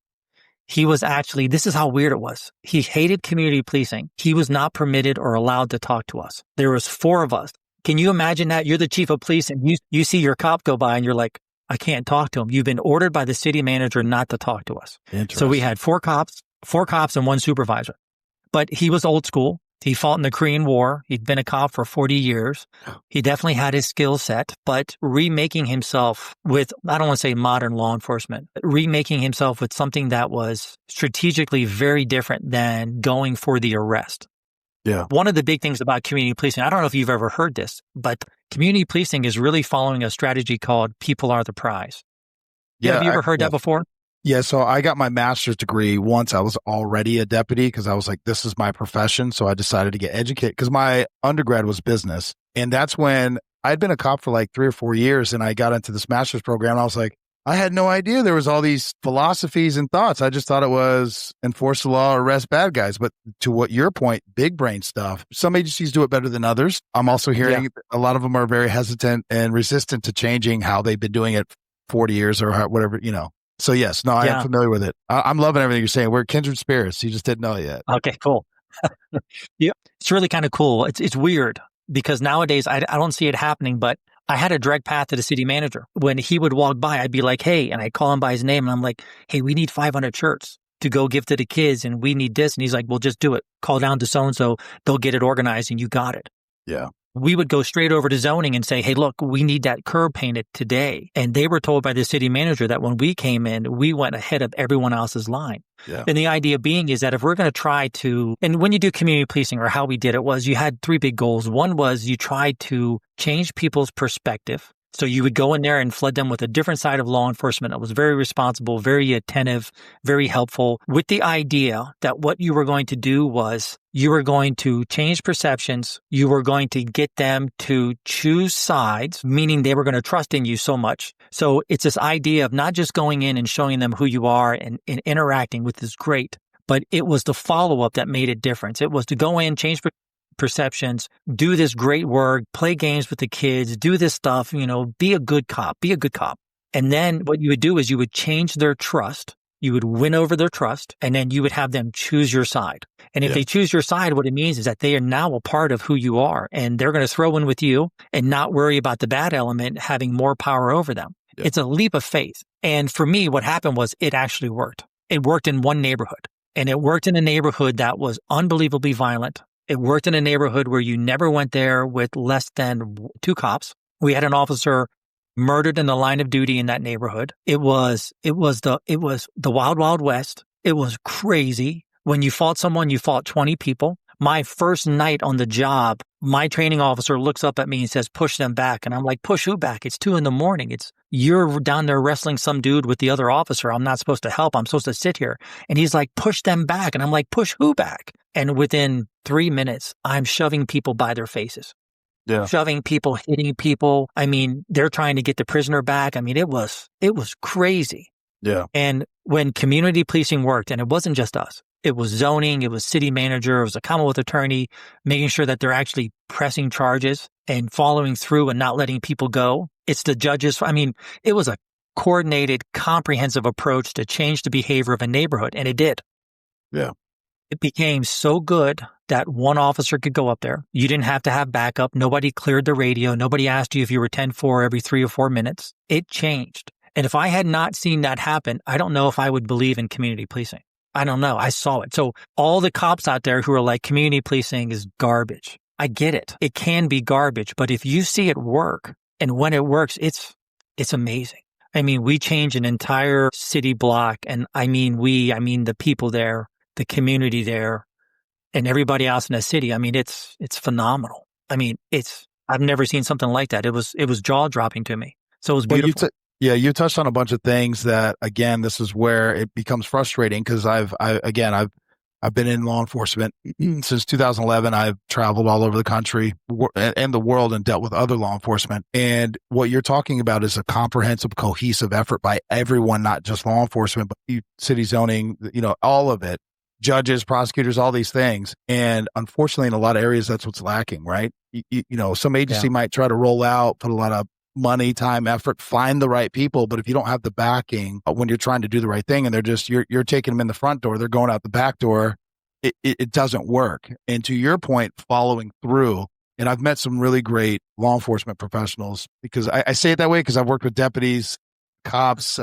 Speaker 2: he was actually, this is how weird it was. He hated community policing. He was not permitted or allowed to talk to us. There was 4 of us. Can you imagine that? You're the chief of police and you see your cop go by and you're like, I can't talk to him. You've been ordered by the city manager not to talk to us. So we had 4 cops and 1 supervisor. But he was old school. He fought in the Korean War. He'd been a cop for 40 years. He definitely had his skill set, but remaking himself with, I don't want to say modern law enforcement, but remaking himself with something that was strategically very different than going for the arrest.
Speaker 1: Yeah.
Speaker 2: One of the big things about community policing, I don't know if you've ever heard this, but community policing is really following a strategy called people are the prize. Yeah, have you ever heard that before?
Speaker 1: Yeah, so I got my master's degree once I was already a deputy because I was like, this is my profession. So I decided to get educated because my undergrad was business. And that's when I'd been a cop for like 3 or 4 years and I got into this master's program. And I was like, I had no idea there was all these philosophies and thoughts. I just thought it was enforce the law, arrest bad guys. But to what your point, big brain stuff. Some agencies do it better than others. I'm also hearing a lot of them are very hesitant and resistant to changing how they've been doing it 40 years or whatever, So yes, no, I am familiar with it. I'm loving everything you're saying. We're kindred spirits. You just didn't know it yet.
Speaker 2: Okay, cool. Yeah, it's really kind of cool. It's weird because nowadays I don't see it happening, but I had a direct path to the city manager. When he would walk by, I'd be like, hey, and I'd call him by his name. And I'm like, hey, we need 500 shirts to go give to the kids. And we need this. And he's like, well, just do it. Call down to so-and-so. They'll get it organized and you got it.
Speaker 1: Yeah.
Speaker 2: We would go straight over to zoning and say, hey, look, we need that curb painted today. And they were told by the city manager that when we came in, we went ahead of everyone else's line.
Speaker 1: Yeah.
Speaker 2: And the idea being is that if we're going to try to, and when you do community policing or how we did it was you had 3 big goals. One was you tried to change people's perspective. So you would go in there and flood them with a different side of law enforcement that was very responsible, very attentive, very helpful, with the idea that what you were going to do was you were going to change perceptions. You were going to get them to choose sides, meaning they were going to trust in you so much. So it's this idea of not just going in and showing them who you are and interacting with is great, but it was the follow-up that made a difference. It was to go in, change perceptions, do this great work, play games with the kids, do this stuff, be a good cop. And then what you would do is you would change their trust. You would win over their trust, and then you would have them choose your side. And if they choose your side, what it means is that they are now a part of who you are, and they're going to throw in with you and not worry about the bad element having more power over them. Yeah. It's a leap of faith. And for me, what happened was it actually worked. It worked in one neighborhood, and it worked in a neighborhood that was unbelievably violent. It worked in a neighborhood where you never went there with less than 2 cops. We had an officer murdered in the line of duty in that neighborhood. It was the wild, wild west. It was crazy. When you fought someone, you fought 20 people. My first night on the job, my training officer looks up at me and says, push them back. And I'm like, push who back? It's 2 a.m. You're down there wrestling some dude with the other officer. I'm not supposed to help. I'm supposed to sit here. And he's like, push them back. And I'm like, push who back? And within 3 minutes, I'm shoving people by their faces. Yeah. Shoving people, hitting people. I mean, they're trying to get the prisoner back. I mean, it was crazy.
Speaker 1: Yeah.
Speaker 2: And when community policing worked, and it wasn't just us, it was zoning, it was city manager, it was a Commonwealth attorney, making sure that they're actually pressing charges and following through and not letting people go. It's the judges. I mean, it was a coordinated, comprehensive approach to change the behavior of a neighborhood, and it did.
Speaker 1: Yeah.
Speaker 2: It became so good that one officer could go up there. You didn't have to have backup. Nobody cleared the radio. Nobody asked you if you were 10-4 every 3 or 4 minutes. It changed. And if I had not seen that happen, I don't know if I would believe in community policing. I don't know. I saw it. So all the cops out there who are like, community policing is garbage. I get it. It can be garbage. But if you see it work, and when it works, it's amazing. I mean, we change an entire city block. And I mean the people there, the community there, and everybody else in the city. I mean, it's phenomenal. I mean, I've never seen something like that. It was jaw dropping to me. So it was beautiful.
Speaker 1: You touched on a bunch of things that, again, this is where it becomes frustrating because I've I've been in law enforcement since 2011. I've traveled all over the country and the world and dealt with other law enforcement. And what you're talking about is a comprehensive, cohesive effort by everyone, not just law enforcement, but city zoning, all of it, judges, prosecutors, all these things. And unfortunately, in a lot of areas, that's what's lacking, right? Some agency might try to roll out, put a lot of money, time, effort, find the right people. But if you don't have the backing when you're trying to do the right thing and they're just, you're taking them in the front door, they're going out the back door, it doesn't work. And to your point, following through, and I've met some really great law enforcement professionals because I say it that way because I've worked with deputies, cops,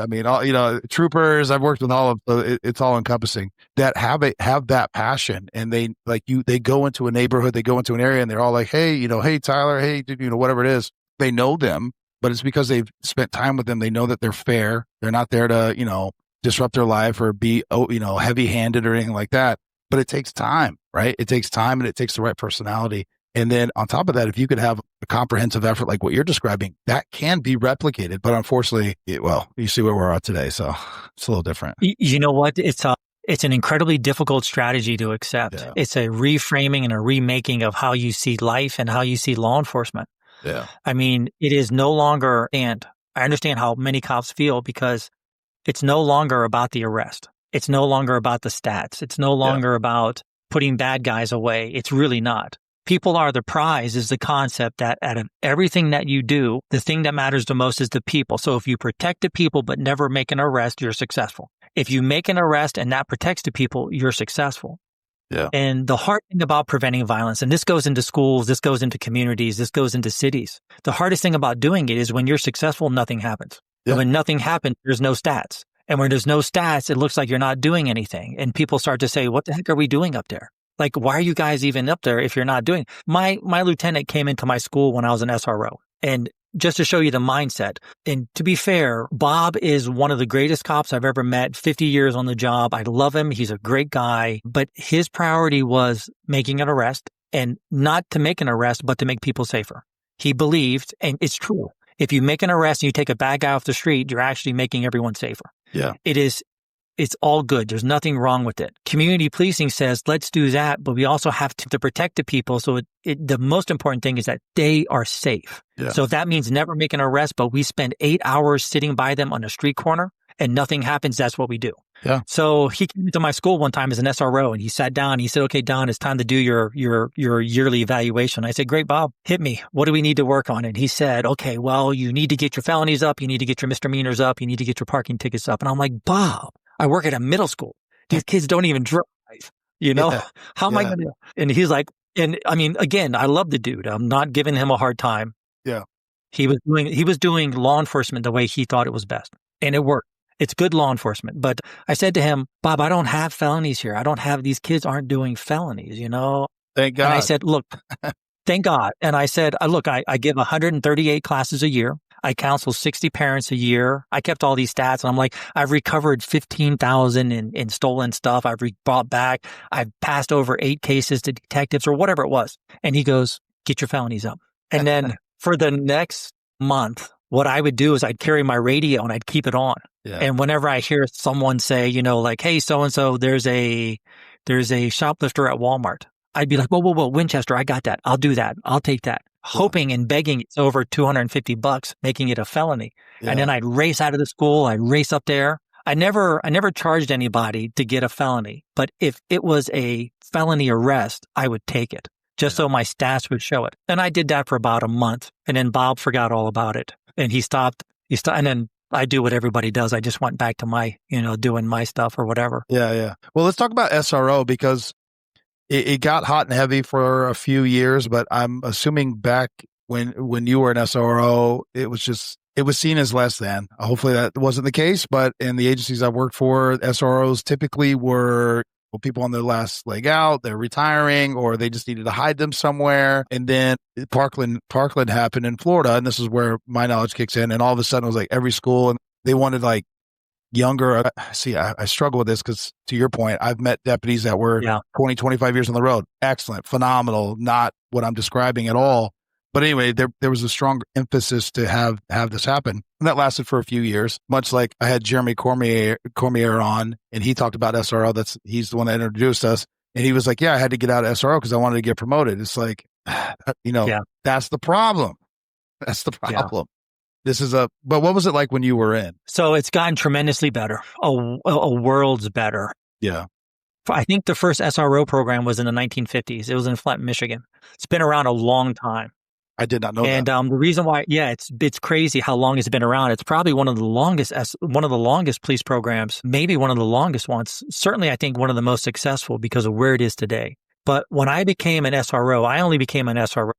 Speaker 1: troopers, I've worked with all of it's all encompassing that have that passion. And they go into a neighborhood, they go into an area and they're all like, hey, hey, Tyler, hey, whatever it is. They know them, but it's because they've spent time with them. They know that they're fair. They're not there to, disrupt their life or be, heavy handed or anything like that. But it takes time, right? It takes time and it takes the right personality. And then on top of that, if you could have a comprehensive effort like what you're describing, that can be replicated. But unfortunately, you see where we're at today. So it's a little different.
Speaker 2: You know what? It's an incredibly difficult strategy to accept. Yeah. It's a reframing and a remaking of how you see life and how you see law enforcement.
Speaker 1: Yeah.
Speaker 2: I mean, it is no longer, and I understand how many cops feel because it's no longer about the arrest. It's no longer about the stats. It's no longer about putting bad guys away. It's really not. People are the prize is the concept that out of everything that you do, the thing that matters the most is the people. So if you protect the people but never make an arrest, you're successful. If you make an arrest and that protects the people, you're successful.
Speaker 1: Yeah.
Speaker 2: And the hard thing about preventing violence, and this goes into schools, this goes into communities, this goes into cities. The hardest thing about doing it is when you're successful, nothing happens. Yeah. And when nothing happens, there's no stats. And when there's no stats, it looks like you're not doing anything. And people start to say, what the heck are we doing up there? Like, why are you guys even up there if you're not doing? My lieutenant came into my school when I was an SRO. And just to show you the mindset, and to be fair, Bob is one of the greatest cops I've ever met, 50 years on the job. I love him. He's a great guy. But his priority was making an arrest, and not to make an arrest, but to make people safer. He believed, and it's true, if you make an arrest and you take a bad guy off the street, you're actually making everyone safer.
Speaker 1: Yeah.
Speaker 2: It's all good. There's nothing wrong with it. Community policing says, let's do that, but we also have to protect the people. So the most important thing is that they are safe.
Speaker 1: Yeah.
Speaker 2: So if that means never make an arrest, but we spend 8 hours sitting by them on a street corner and nothing happens, that's what we do.
Speaker 1: Yeah.
Speaker 2: So he came to my school one time as an SRO and he sat down and he said, okay, Don, it's time to do your yearly evaluation. I said, great, Bob, hit me. What do we need to work on? And he said, okay, well, you need to get your felonies up. You need to get your misdemeanors up. You need to get your parking tickets up. And I'm like, Bob, I work at a middle school. These kids don't even drive, How am I going to? And he's like, and I mean, again, I love the dude. I'm not giving him a hard time.
Speaker 1: Yeah.
Speaker 2: He was doing law enforcement the way he thought it was best. And it worked. It's good law enforcement. But I said to him, Bob, I don't have felonies here. These kids aren't doing felonies,
Speaker 1: Thank God.
Speaker 2: And I said, look, thank God. And I said, look, I give 138 classes a year. I counsel 60 parents a year. I kept all these stats. And I'm like, I've recovered 15,000 in stolen stuff. I've brought back. I've passed over 8 cases to detectives or whatever it was. And he goes, get your felonies up. And then for the next month, what I would do is I'd carry my radio and I'd keep it on.
Speaker 1: Yeah.
Speaker 2: And whenever I hear someone say, like, hey, so-and-so, there's a shoplifter at Walmart. I'd be like, whoa, Winchester, I got that. I'll do that. I'll take that. Hoping and begging it's over $250, making it a felony. Yeah. And then I'd race out of the school. I'd race up there. I never charged anybody to get a felony, but if it was a felony arrest, I would take it just so my stats would show it. And I did that for about a month. And then Bob forgot all about it and he stopped. And then I do what everybody does. I just went back to my, doing my stuff or whatever.
Speaker 1: Yeah. Yeah. Well, let's talk about SRO because it got hot and heavy for a few years, but I'm assuming back when you were an SRO, it was seen as less than. Hopefully that wasn't the case, but in the agencies I've worked for, SROs typically were people on their last leg out, they're retiring, or they just needed to hide them somewhere. And then Parkland happened in Florida, and this is where my knowledge kicks in. And all of a sudden it was like every school, and they wanted like younger. See, I struggle with this because to your point, I've met deputies that were 20, 25 years on the road. Excellent, phenomenal, not what I'm describing at all. But anyway, there was a strong emphasis to have this happen. And that lasted for a few years, much like I had Jeremy Cormier on, and he talked about SRO. He's the one that introduced us. And he was like, yeah, I had to get out of SRO because I wanted to get promoted. It's like, that's the problem. That's the problem. Yeah. But what was it like when you were in?
Speaker 2: So it's gotten tremendously better, a world's better.
Speaker 1: Yeah.
Speaker 2: I think the first SRO program was in the 1950s. It was in Flint, Michigan. It's been around a long time.
Speaker 1: I did not know
Speaker 2: that.
Speaker 1: And
Speaker 2: the reason why, it's crazy how long it's been around. It's probably one of the longest police programs, maybe one of the longest ones. Certainly, I think one of the most successful because of where it is today. But when I became an SRO, I only became an SRO.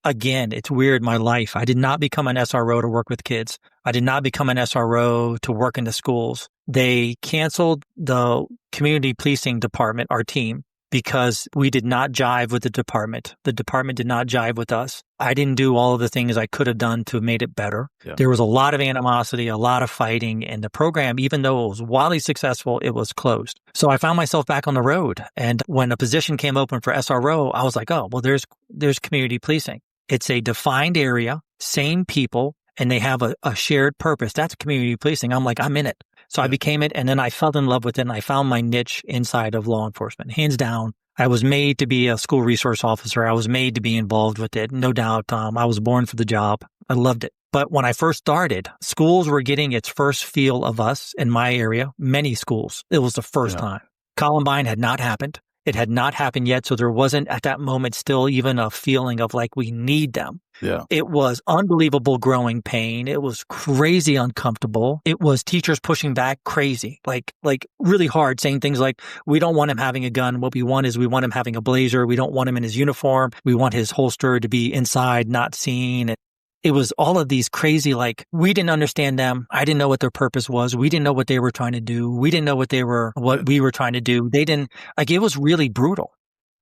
Speaker 2: Again, it's weird, my life. I did not become an SRO to work with kids. I did not become an SRO to work in the schools. They canceled the community policing department, our team, because we did not jive with the department. The department did not jive with us. I didn't do all of the things I could have done to have made it better. Yeah. There was a lot of animosity, a lot of fighting, and the program, even though it was wildly successful, it was closed. So I found myself back on the road. And when a position came open for SRO, I was like, oh, well, there's community policing. It's a defined area, same people, and they have a shared purpose. That's community policing. I'm like, I'm in it. So I became it, and then I fell in love with it, and I found my niche inside of law enforcement. Hands down, I was made to be a school resource officer. I was made to be involved with it. No doubt, I was born for the job. I loved it. But when I first started, schools were getting its first feel of us in my area, many schools. It was the first time. Columbine had not happened. It had not happened yet, so there wasn't at that moment still even a feeling of like we need them.
Speaker 1: Yeah.
Speaker 2: It was unbelievable growing pain. It was crazy uncomfortable. It was teachers pushing back crazy, like really hard, saying things like, we don't want him having a gun. What we want him having a blazer. We don't want him in his uniform. We want his holster to be inside, not seen. It was all of these crazy, like, we didn't understand them. I didn't know what their purpose was. We didn't know what they were trying to do. We didn't know what we were trying to do. They didn't, it was really brutal.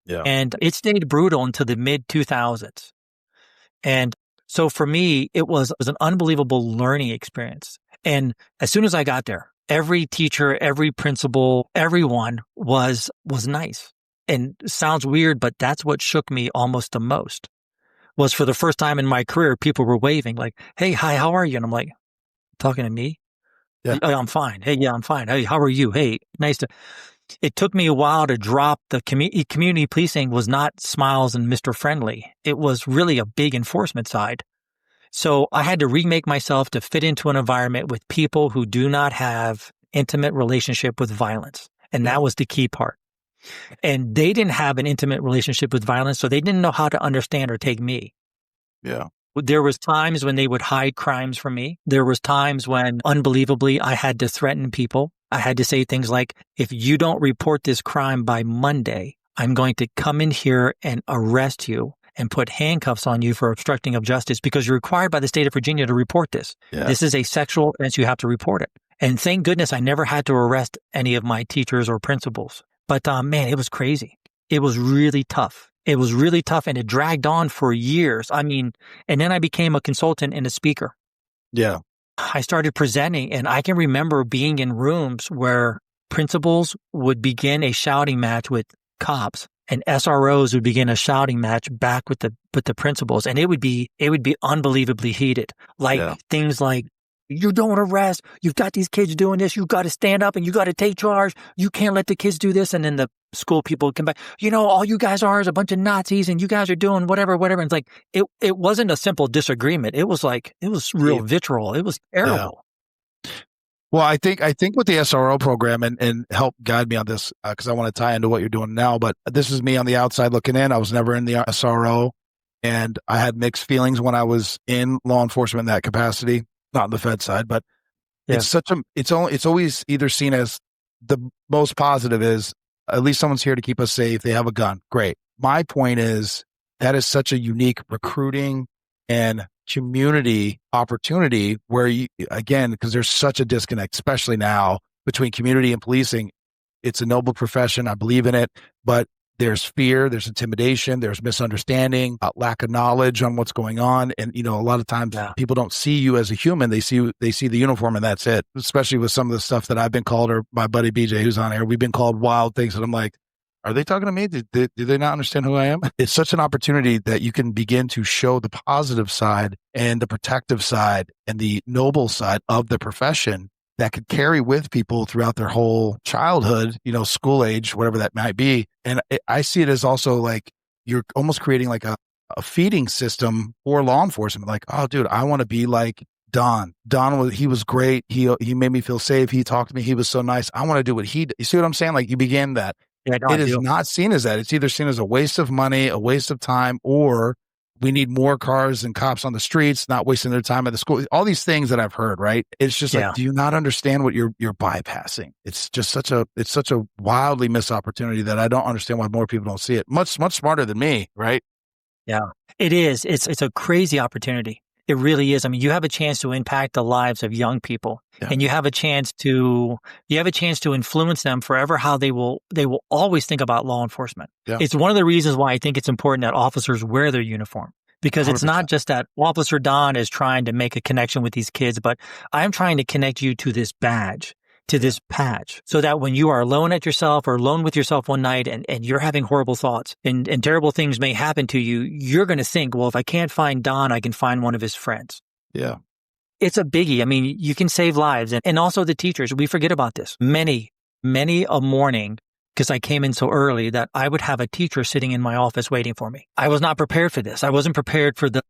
Speaker 1: Yeah.
Speaker 2: And it stayed brutal until the mid 2000s. And so for me, it was an unbelievable learning experience. And as soon as I got there, every teacher, every principal, everyone was nice. And sounds weird, but that's what shook me almost the most. Was for the first time in my career, people were waving like, hey, hi, how are you? And I'm like, talking to me?
Speaker 1: Yeah.
Speaker 2: Oh, I'm fine. Hey, yeah, I'm fine. Hey, how are you? Hey, nice to... It took me a while to drop the community policing was not smiles and Mr. Friendly. It was really a big enforcement side. So I had to remake myself to fit into an environment with people who do not have intimate relationship with violence. And that was the key part. And they didn't have an intimate relationship with violence, so they didn't know how to understand or take me.
Speaker 1: Yeah.
Speaker 2: There was times when they would hide crimes from me. There was times when, unbelievably, I had to threaten people. I had to say things like, if you don't report this crime by Monday, I'm going to come in here and arrest you and put handcuffs on you for obstructing of justice because you're required by the state of Virginia to report this.
Speaker 1: Yeah.
Speaker 2: This is a sexual offense. You have to report it. And thank goodness I never had to arrest any of my teachers or principals. But man, it was crazy. It was really tough. It was really tough, and it dragged on for years. I mean, and then I became a consultant and a speaker.
Speaker 1: Yeah.
Speaker 2: I started presenting, and I can remember being in rooms where principals would begin a shouting match with cops, and SROs would begin a shouting match back with the principals, and it would be unbelievably heated. Like things like, you don't arrest. You've got these kids doing this. You've got to stand up and you got to take charge. You can't let the kids do this. And then the school people come back. All you guys are is a bunch of Nazis and you guys are doing whatever. And it's like, it wasn't a simple disagreement. It was real vitriol. It was terrible.
Speaker 1: Yeah. Well, I think with the SRO program and help guide me on this, because I want to tie into what you're doing now, but this is me on the outside looking in. I was never in the SRO, and I had mixed feelings when I was in law enforcement in that capacity. Not on the Fed side, but it's always either seen as the most positive is at least someone's here to keep us safe. They have a gun. Great. My point is that is such a unique recruiting and community opportunity where because there's such a disconnect, especially now between community and policing. It's a noble profession. I believe in it, but there's fear, there's intimidation, there's misunderstanding, lack of knowledge on what's going on. And, a lot of times people don't see you as a human. They see the uniform and that's it, especially with some of the stuff that I've been called, or my buddy BJ, who's on here, we've been called wild things. And I'm like, Are they talking to me? Do they not understand who I am? It's such an opportunity that you can begin to show the positive side and the protective side and the noble side of the profession that could carry with people throughout their whole childhood, school age, whatever that might be. And I see it as also like you're almost creating like a feeding system for law enforcement. Like, oh, dude, I want to be like Don. He was great. He made me feel safe. He talked to me. He was so nice. I want to do what he did. You see what I'm saying? Like you began that.
Speaker 2: Yeah, no,
Speaker 1: It is not seen as that. It's either seen as a waste of money, a waste of time, or we need more cars and cops on the streets, not wasting their time at the school. All these things that I've heard, right? It's just like, do you not understand what you're bypassing? It's just such a wildly missed opportunity that I don't understand why more people don't see it. Much smarter than me, right?
Speaker 2: Yeah, it is. It's a crazy opportunity. It really is. I mean, you have a chance to impact the lives of young people, and you have a chance to influence them forever. How they will always think about law enforcement. Yeah. It's one of the reasons why I think it's important that officers wear their uniform, because 100%. It's not just that Officer Don is trying to make a connection with these kids, but I'm trying to connect you to this badge, to this patch, so that when you are alone at yourself or alone with yourself one night and you're having horrible thoughts and terrible things may happen to you, you're going to think, well, if I can't find Don, I can find one of his friends.
Speaker 1: Yeah.
Speaker 2: It's a biggie. I mean, you can save lives. And also the teachers, we forget about this. Many a morning, because I came in so early, that I would have a teacher sitting in my office waiting for me. I was not prepared for this. I wasn't prepared for the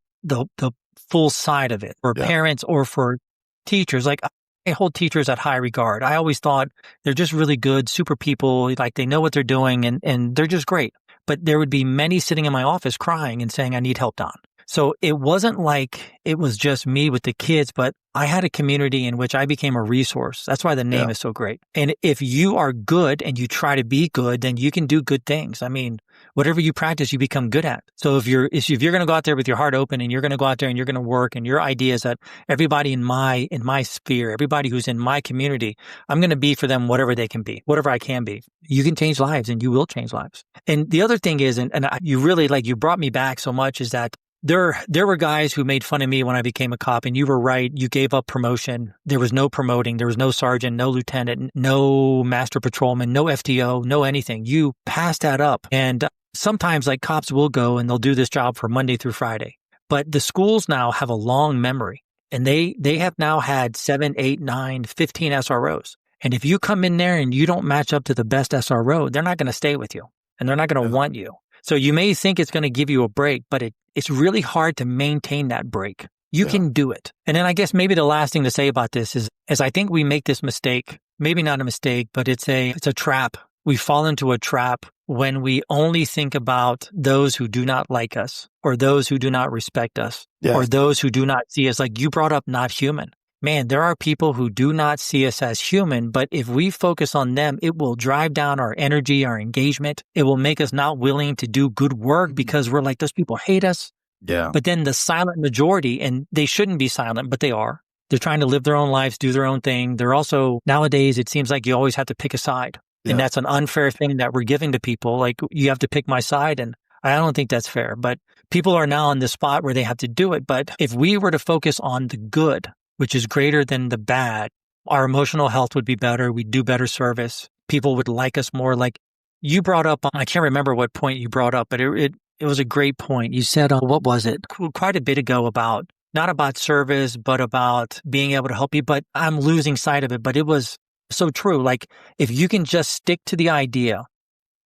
Speaker 2: full side of it, for parents or for teachers. Like, I hold teachers at high regard. I always thought they're just really good, super people, like they know what they're doing and they're just great. But there would be many sitting in my office crying and saying, I need help, Don. So it wasn't like it was just me with the kids, but I had a community in which I became a resource. That's why the name is so great. And if you are good and you try to be good, then you can do good things. I mean, whatever you practice, you become good at. So if you're going to go out there with your heart open and you're going to go out there and you're going to work, and your idea is that everybody in my sphere, everybody who's in my community, I'm going to be for them whatever they can be, whatever I can be. You can change lives and you will change lives. And the other thing is, and you really, like, you brought me back so much, is that there were guys who made fun of me when I became a cop, and you were right. You gave up promotion. There was no promoting. There was no sergeant, no lieutenant, no master patrolman, no FTO, no anything. You passed that up. And sometimes, like, cops will go and they'll do this job for Monday through Friday. But the schools now have a long memory, and they have now had 7, 8, 9, 15 SROs. And if you come in there and you don't match up to the best SRO, they're not going to stay with you, and they're not going to want you. So you may think it's going to give you a break, but it's really hard to maintain that break. You can do it. And then I guess maybe the last thing to say about this is I think we make this mistake, maybe not a mistake, but it's a trap. We fall into a trap when we only think about those who do not like us, or those who do not respect us, or those who do not see us. Like you brought up, not human. Man, there are people who do not see us as human, but if we focus on them, it will drive down our energy, our engagement. It will make us not willing to do good work because we're like, those people hate us. Yeah. But then the silent majority, and they shouldn't be silent, but they are. They're trying to live their own lives, do their own thing. They're also, nowadays, it seems like you always have to pick a side. And that's an unfair thing that we're giving to people. Like, you have to pick my side, and I don't think that's fair. But people are now in the spot where they have to do it. But if we were to focus on the good, which is greater than the bad, our emotional health would be better. We'd do better service. People would like us more. Like you brought up, I can't remember what point you brought up, but it was a great point. You said, what was it? Quite a bit ago about, not about service, but about being able to help you. But I'm losing sight of it. But it was so true. Like if you can just stick to the idea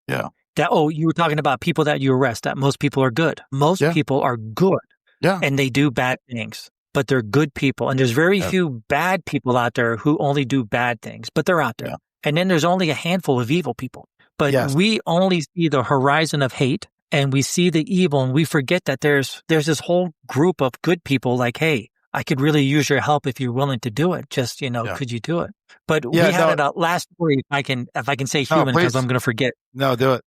Speaker 2: that, you were talking about people that you arrest, that most people are good. Most people are good. Yeah. And they do bad things, but they're good people. And there's very few bad people out there who only do bad things, but they're out there. Yeah. And then there's only a handful of evil people. But we only see the horizon of hate, and we see the evil, and we forget that there's this whole group of good people like, hey, I could really use your help if you're willing to do it. Just, could you do it? But we had a last story, if I can say human, because I'm going to forget.
Speaker 1: No, do it.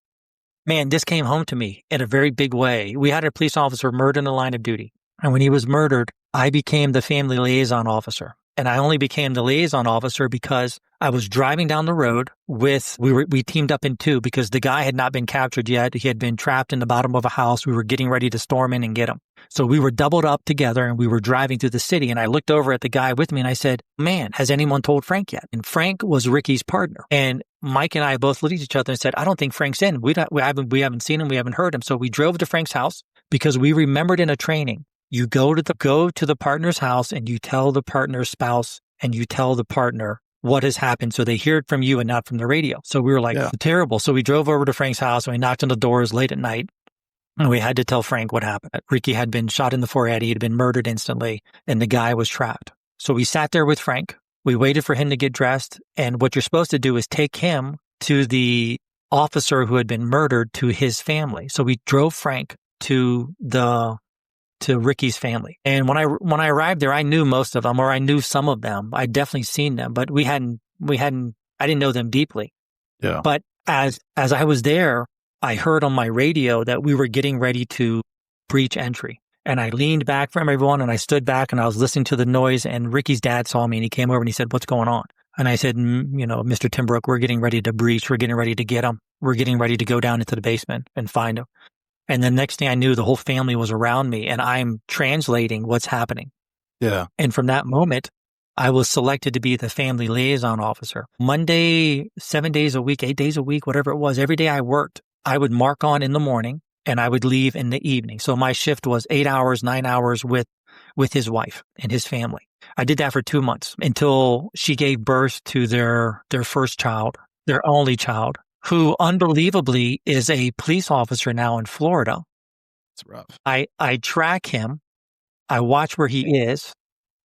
Speaker 2: Man, this came home to me in a very big way. We had a police officer murdered in the line of duty. And when he was murdered, I became the family liaison officer. And I only became the liaison officer because I was driving down the road we teamed up in two because the guy had not been captured yet. He had been trapped in the bottom of a house. We were getting ready to storm in and get him. So we were doubled up together and we were driving through the city. And I looked over at the guy with me and I said, man, has anyone told Frank yet? And Frank was Ricky's partner. And Mike and I both looked at each other and said, I don't think Frank's in. We haven't seen him. We haven't heard him. So we drove to Frank's house because we remembered in a training, you go to the partner's house and you tell the partner's spouse and you tell the partner what has happened. So they hear it from you and not from the radio. So we were like, terrible. So we drove over to Frank's house and we knocked on the doors late at night. And we had to tell Frank what happened. Ricky had been shot in the forehead. He had been murdered instantly and the guy was trapped. So we sat there with Frank. We waited for him to get dressed. And what you're supposed to do is take him to the officer who had been murdered to his family. So we drove Frank to Ricky's family. And when I arrived there, I knew most of them, or I knew some of them. I'd definitely seen them, but I didn't know them deeply.
Speaker 1: Yeah.
Speaker 2: But as I was there, I heard on my radio that we were getting ready to breach entry. And I leaned back from everyone and I stood back and I was listening to the noise and Ricky's dad saw me and he came over and he said, what's going on? And I said, Mr. Timbrook, we're getting ready to breach. We're getting ready to get him. We're getting ready to go down into the basement and find him. And the next thing I knew, the whole family was around me and I'm translating what's happening.
Speaker 1: Yeah.
Speaker 2: And from that moment, I was selected to be the family liaison officer. Monday, 7 days a week, 8 days a week, whatever it was, every day I worked, I would mark on in the morning and I would leave in the evening. So my shift was 8 hours, 9 hours with his wife and his family. I did that for 2 months until she gave birth to their first child, their only child, who unbelievably is a police officer now in Florida.
Speaker 1: It's rough.
Speaker 2: I track him. I watch where he is.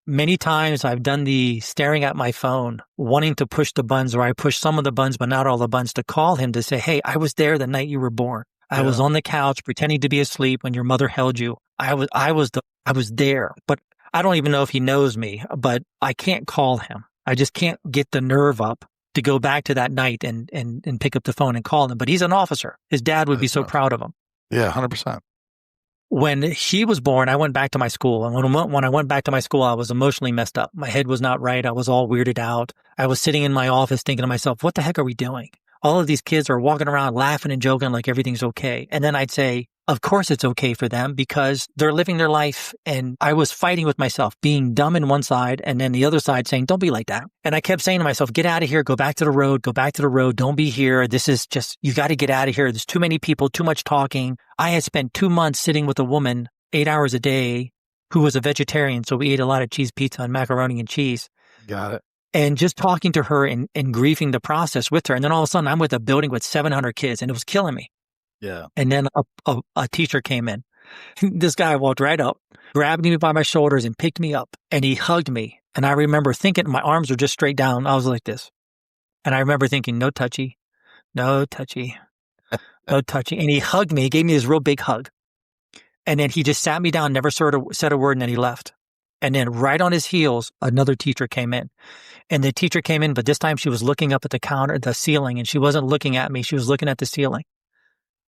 Speaker 2: Many times I've done the staring at my phone, wanting to push the buttons, or I push some of the buttons, but not all the buttons, to call him to say, hey, I was there the night you were born. I was on the couch pretending to be asleep when your mother held you. I was there, but I don't even know if he knows me, but I can't call him. I just can't get the nerve up to go back to that night and pick up the phone and call him. But he's an officer. His dad would be so proud of him.
Speaker 1: Yeah, 100%.
Speaker 2: When he was born, I went back to my school. And when I went back to my school, I was emotionally messed up. My head was not right. I was all weirded out. I was sitting in my office thinking to myself, what the heck are we doing? All of these kids are walking around laughing and joking like everything's okay. And then I'd say, of course it's okay for them because they're living their life. And I was fighting with myself, being dumb in one side and then the other side saying, don't be like that. And I kept saying to myself, get out of here, go back to the road, don't be here. This is just, you got to get out of here. There's too many people, too much talking. I had spent 2 months sitting with a woman 8 hours a day who was a vegetarian. So we ate a lot of cheese pizza and macaroni and cheese.
Speaker 1: Got it.
Speaker 2: And just talking to her and grieving the process with her. And then all of a sudden I'm with a building with 700 kids and it was killing me.
Speaker 1: Yeah.
Speaker 2: And then a teacher came in. This guy walked right up, grabbed me by my shoulders and picked me up and he hugged me. And I remember thinking my arms were just straight down. I was like this. And I remember thinking, no touchy, no touchy, no touchy. And he hugged me, gave me this real big hug. And then he just sat me down, never said a word, and then he left. And then right on his heels, another teacher came in. And the teacher came in, but this time she was looking up at the ceiling, and she wasn't looking at me. She was looking at the ceiling.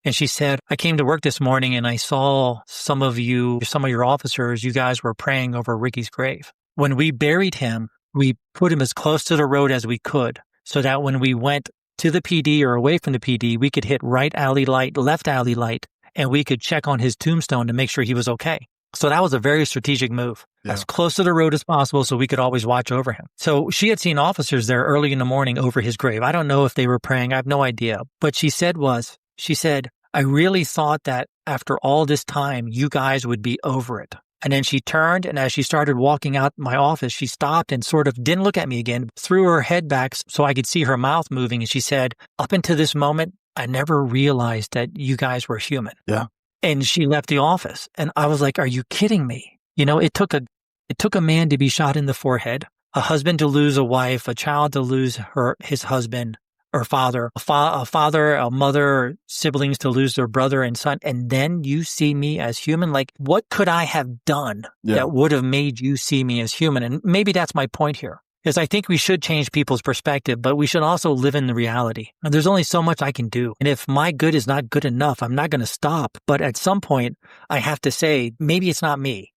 Speaker 2: And she said, I came to work this morning and I saw some of your officers, you guys were praying over Ricky's grave. When we buried him, we put him as close to the road as we could so that when we went to the PD or away from the PD, we could hit right alley light, left alley light, and we could check on his tombstone to make sure he was okay. So that was a very strategic move, as close to the road as possible so we could always watch over him. So she had seen officers there early in the morning over his grave. I don't know if they were praying. I have no idea. But she said, I really thought that after all this time, you guys would be over it. And then she turned, and as she started walking out my office, she stopped and sort of didn't look at me again, threw her head back so I could see her mouth moving. And she said, up until this moment, I never realized that you guys were human.
Speaker 1: Yeah.
Speaker 2: And she left the office. And I was like, are you kidding me? You know, it took a man to be shot in the forehead, a husband to lose a wife, a child to lose his husband or father, a father, a mother, siblings to lose their brother and son. And then you see me as human. Like, what could I have done that would have made you see me as human? And maybe that's my point here, is I think we should change people's perspective, but we should also live in the reality. And there's only so much I can do. And if my good is not good enough, I'm not going to stop. But at some point, I have to say, maybe it's not me.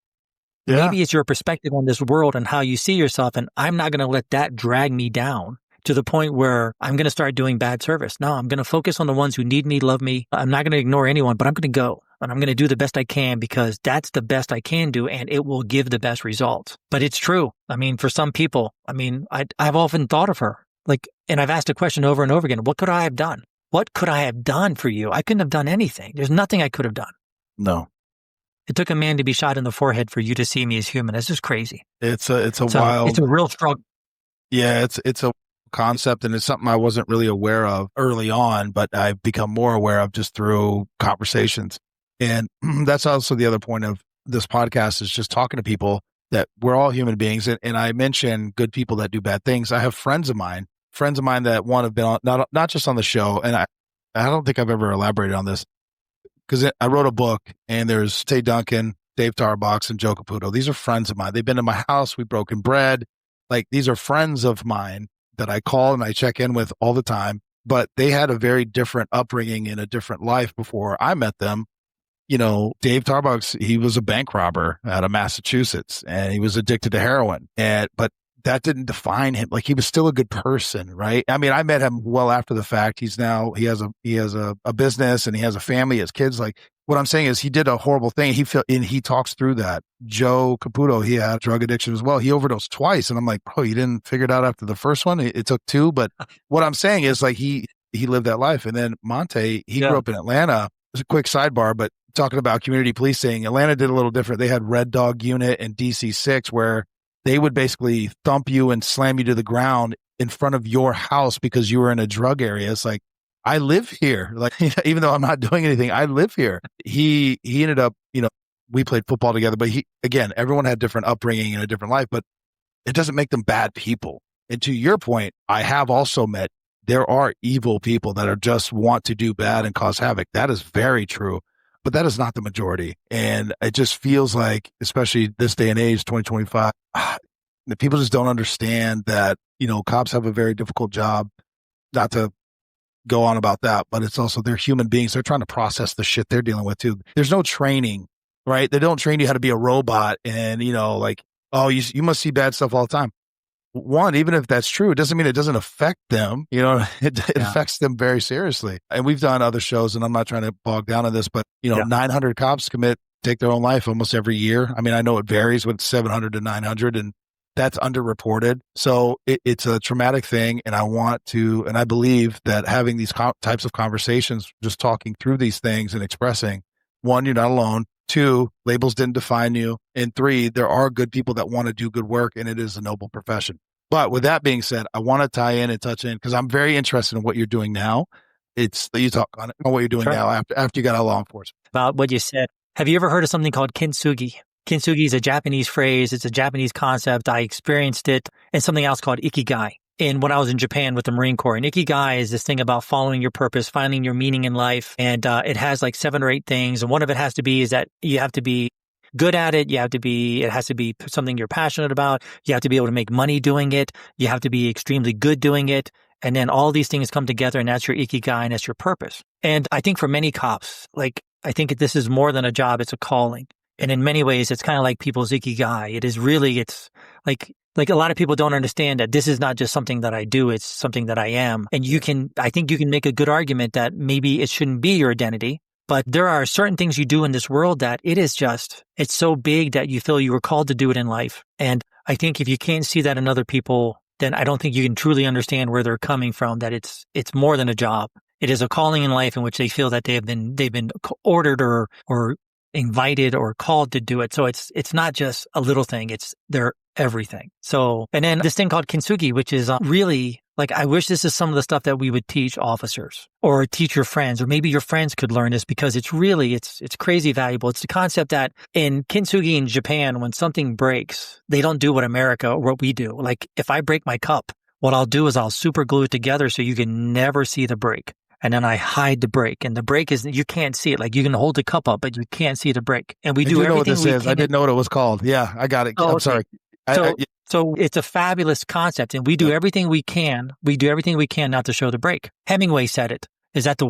Speaker 2: Maybe it's your perspective on this world and how you see yourself. And I'm not going to let that drag me down to the point where I'm going to start doing bad service. No, I'm going to focus on the ones who need me, love me. I'm not going to ignore anyone, but I'm going to go and I'm going to do the best I can because that's the best I can do and it will give the best results. But it's true. I mean, for some people, I've often thought of her and I've asked a question over and over again. What could I have done? What could I have done for you? I couldn't have done anything. There's nothing I could have done.
Speaker 1: No.
Speaker 2: It took a man to be shot in the forehead for you to see me as human. It's just crazy.
Speaker 1: It's a wild.
Speaker 2: It's a real struggle.
Speaker 1: Yeah, it's a concept, and it's something I wasn't really aware of early on, but I've become more aware of just through conversations. And that's also the other point of this podcast is just talking to people that we're all human beings. And I mention good people that do bad things. I have friends of mine that have been on, not just on the show. And I don't think I've ever elaborated on this because I wrote a book and there's Tay Duncan, Dave Tarbox, and Joe Caputo. These are friends of mine. They've been to my house. We've broken bread. Like these are friends of mine that I call and I check in with all the time, but they had a very different upbringing in a different life before I met them. You know, Dave Tarbox, he was a bank robber out of Massachusetts and he was addicted to heroin. But that didn't define him. Like he was still a good person, right? I mean, I met him well after the fact. He has a business and he has a family, he has kids. Like what I'm saying is he did a horrible thing. He talks through that. Joe Caputo, he had drug addiction as well. He overdosed twice. And I'm like, bro, you didn't figure it out after the first one. It took two. But what I'm saying is like he lived that life. And then Monte, he grew up in Atlanta. It's a quick sidebar, but talking about community policing, Atlanta did a little different. They had Red Dog Unit and DC-6 where they would basically thump you and slam you to the ground in front of your house because you were in a drug area. It's like, I live here. Like, even though I'm not doing anything, I live here. He ended up, we played football together, but everyone had different upbringing and a different life, but it doesn't make them bad people. And to your point, I have also met, there are evil people that are just want to do bad and cause havoc. That is very true. But that is not the majority. And it just feels like, especially this day and age, 2025, that people just don't understand that, cops have a very difficult job. Not to go on about that, but it's also they're human beings. They're trying to process the shit they're dealing with too. There's no training, right? They don't train you how to be a robot and, you must see bad stuff all the time. One, even if that's true, it doesn't mean it doesn't affect them. It affects them very seriously. And we've done other shows, and I'm not trying to bog down on this, but 900 cops take their own life almost every year. I mean, I know it varies with 700 to 900, and that's underreported. So it's a traumatic thing, and I believe that having these types of conversations, just talking through these things and expressing, one, you're not alone. Two, labels didn't define you. And three, there are good people that want to do good work, and it is a noble profession. But with that being said, I want to tie in and touch in because I'm very interested in what you're doing now. You talk on what you're doing now after you got out of law enforcement.
Speaker 2: About what you said. Have you ever heard of something called kintsugi? Kintsugi is a Japanese phrase. It's a Japanese concept. I experienced it, and something else called ikigai. And when I was in Japan with the Marine Corps, and ikigai is this thing about following your purpose, finding your meaning in life. And it has like 7 or 8 things. And one of it has to be is that you have to be good at it. It has to be something you're passionate about. You have to be able to make money doing it. You have to be extremely good doing it. And then all these things come together, and that's your ikigai, and that's your purpose. And I think for many cops, I think this is more than a job. It's a calling. And in many ways, it's kind of like people's ikigai. It's like a lot of people don't understand that this is not just something that I do. It's something that I am. And I think you can make a good argument that maybe it shouldn't be your identity, but there are certain things you do in this world that it's so big that you feel you were called to do it in life. And I think if you can't see that in other people, then I don't think you can truly understand where they're coming from, that it's more than a job. It is a calling in life in which they feel that they've been ordered or invited or called to do it. So it's not just a little thing. It's their everything. So, and then this thing called kintsugi, which is really I wish this is some of the stuff that we would teach officers or teach your friends, or maybe your friends could learn this because it's crazy valuable. It's the concept that in kintsugi in Japan, when something breaks, they don't do what America or what we do. Like if I break my cup, what I'll do is I'll super glue it together so you can never see the break. And then I hide the break, and the break you can't see it. Like you can hold the cup up, but you can't see the break. And we do everything. Know what this is.
Speaker 1: I didn't know what it was called. Yeah, I got it.
Speaker 2: Oh,
Speaker 1: I'm sorry.
Speaker 2: So it's a fabulous concept, and we do everything we can. We do everything we can not to show the break. Hemingway said it, is that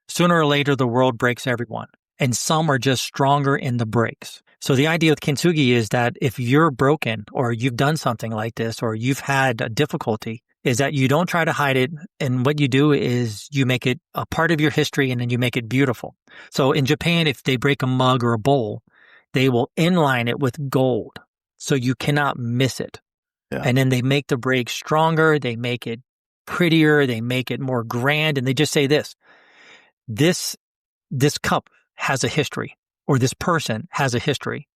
Speaker 2: sooner or later, the world breaks everyone. And some are just stronger in the breaks. So the idea with kintsugi is that if you're broken or you've done something like this or you've had a difficulty, is that you don't try to hide it. And what you do is you make it a part of your history and then you make it beautiful. So in Japan, if they break a mug or a bowl, they will inline it with gold. So you cannot miss it.
Speaker 1: Yeah.
Speaker 2: And then they make the break stronger. They make it prettier. They make it more grand. And they just say this cup has a history, or this person has a history.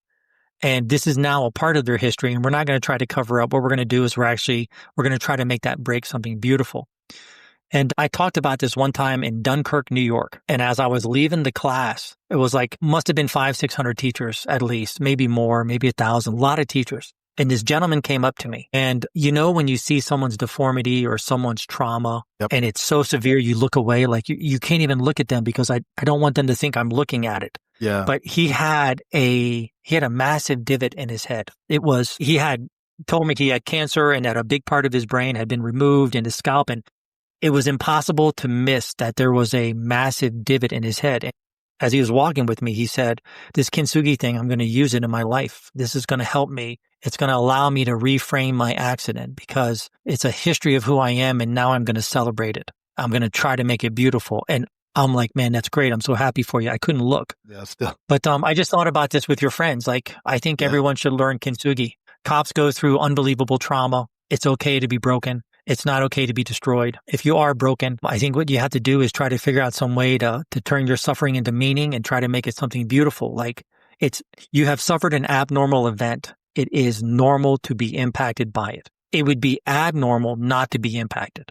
Speaker 2: And this is now a part of their history. And we're not going to try to cover up. What we're going to do is we're going to try to make that break something beautiful. And I talked about this one time in Dunkirk, New York. And as I was leaving the class, it was like, must have been 500-600 teachers at least, maybe more, maybe 1,000, a lot of teachers. And this gentleman came up to me. And when you see someone's deformity or someone's trauma, and it's so severe, you look away, like you can't even look at them because I don't want them to think I'm looking at it.
Speaker 1: Yeah.
Speaker 2: But he had a massive divot in his head. He had told me he had cancer and that a big part of his brain had been removed in his scalp. And it was impossible to miss that there was a massive divot in his head. And as he was walking with me, he said, this kintsugi thing, I'm going to use it in my life. This is going to help me. It's going to allow me to reframe my accident because it's a history of who I am. And now I'm going to celebrate it. I'm going to try to make it beautiful. And I'm like, man, that's great. I'm so happy for you. I couldn't look.
Speaker 1: Yeah, still.
Speaker 2: But I just thought about this with your friends. Like, I think everyone should learn kintsugi. Cops go through unbelievable trauma. It's okay to be broken. It's not okay to be destroyed. If you are broken, I think what you have to do is try to figure out some way to turn your suffering into meaning and try to make it something beautiful. Like you have suffered an abnormal event. It is normal to be impacted by it. It would be abnormal not to be impacted.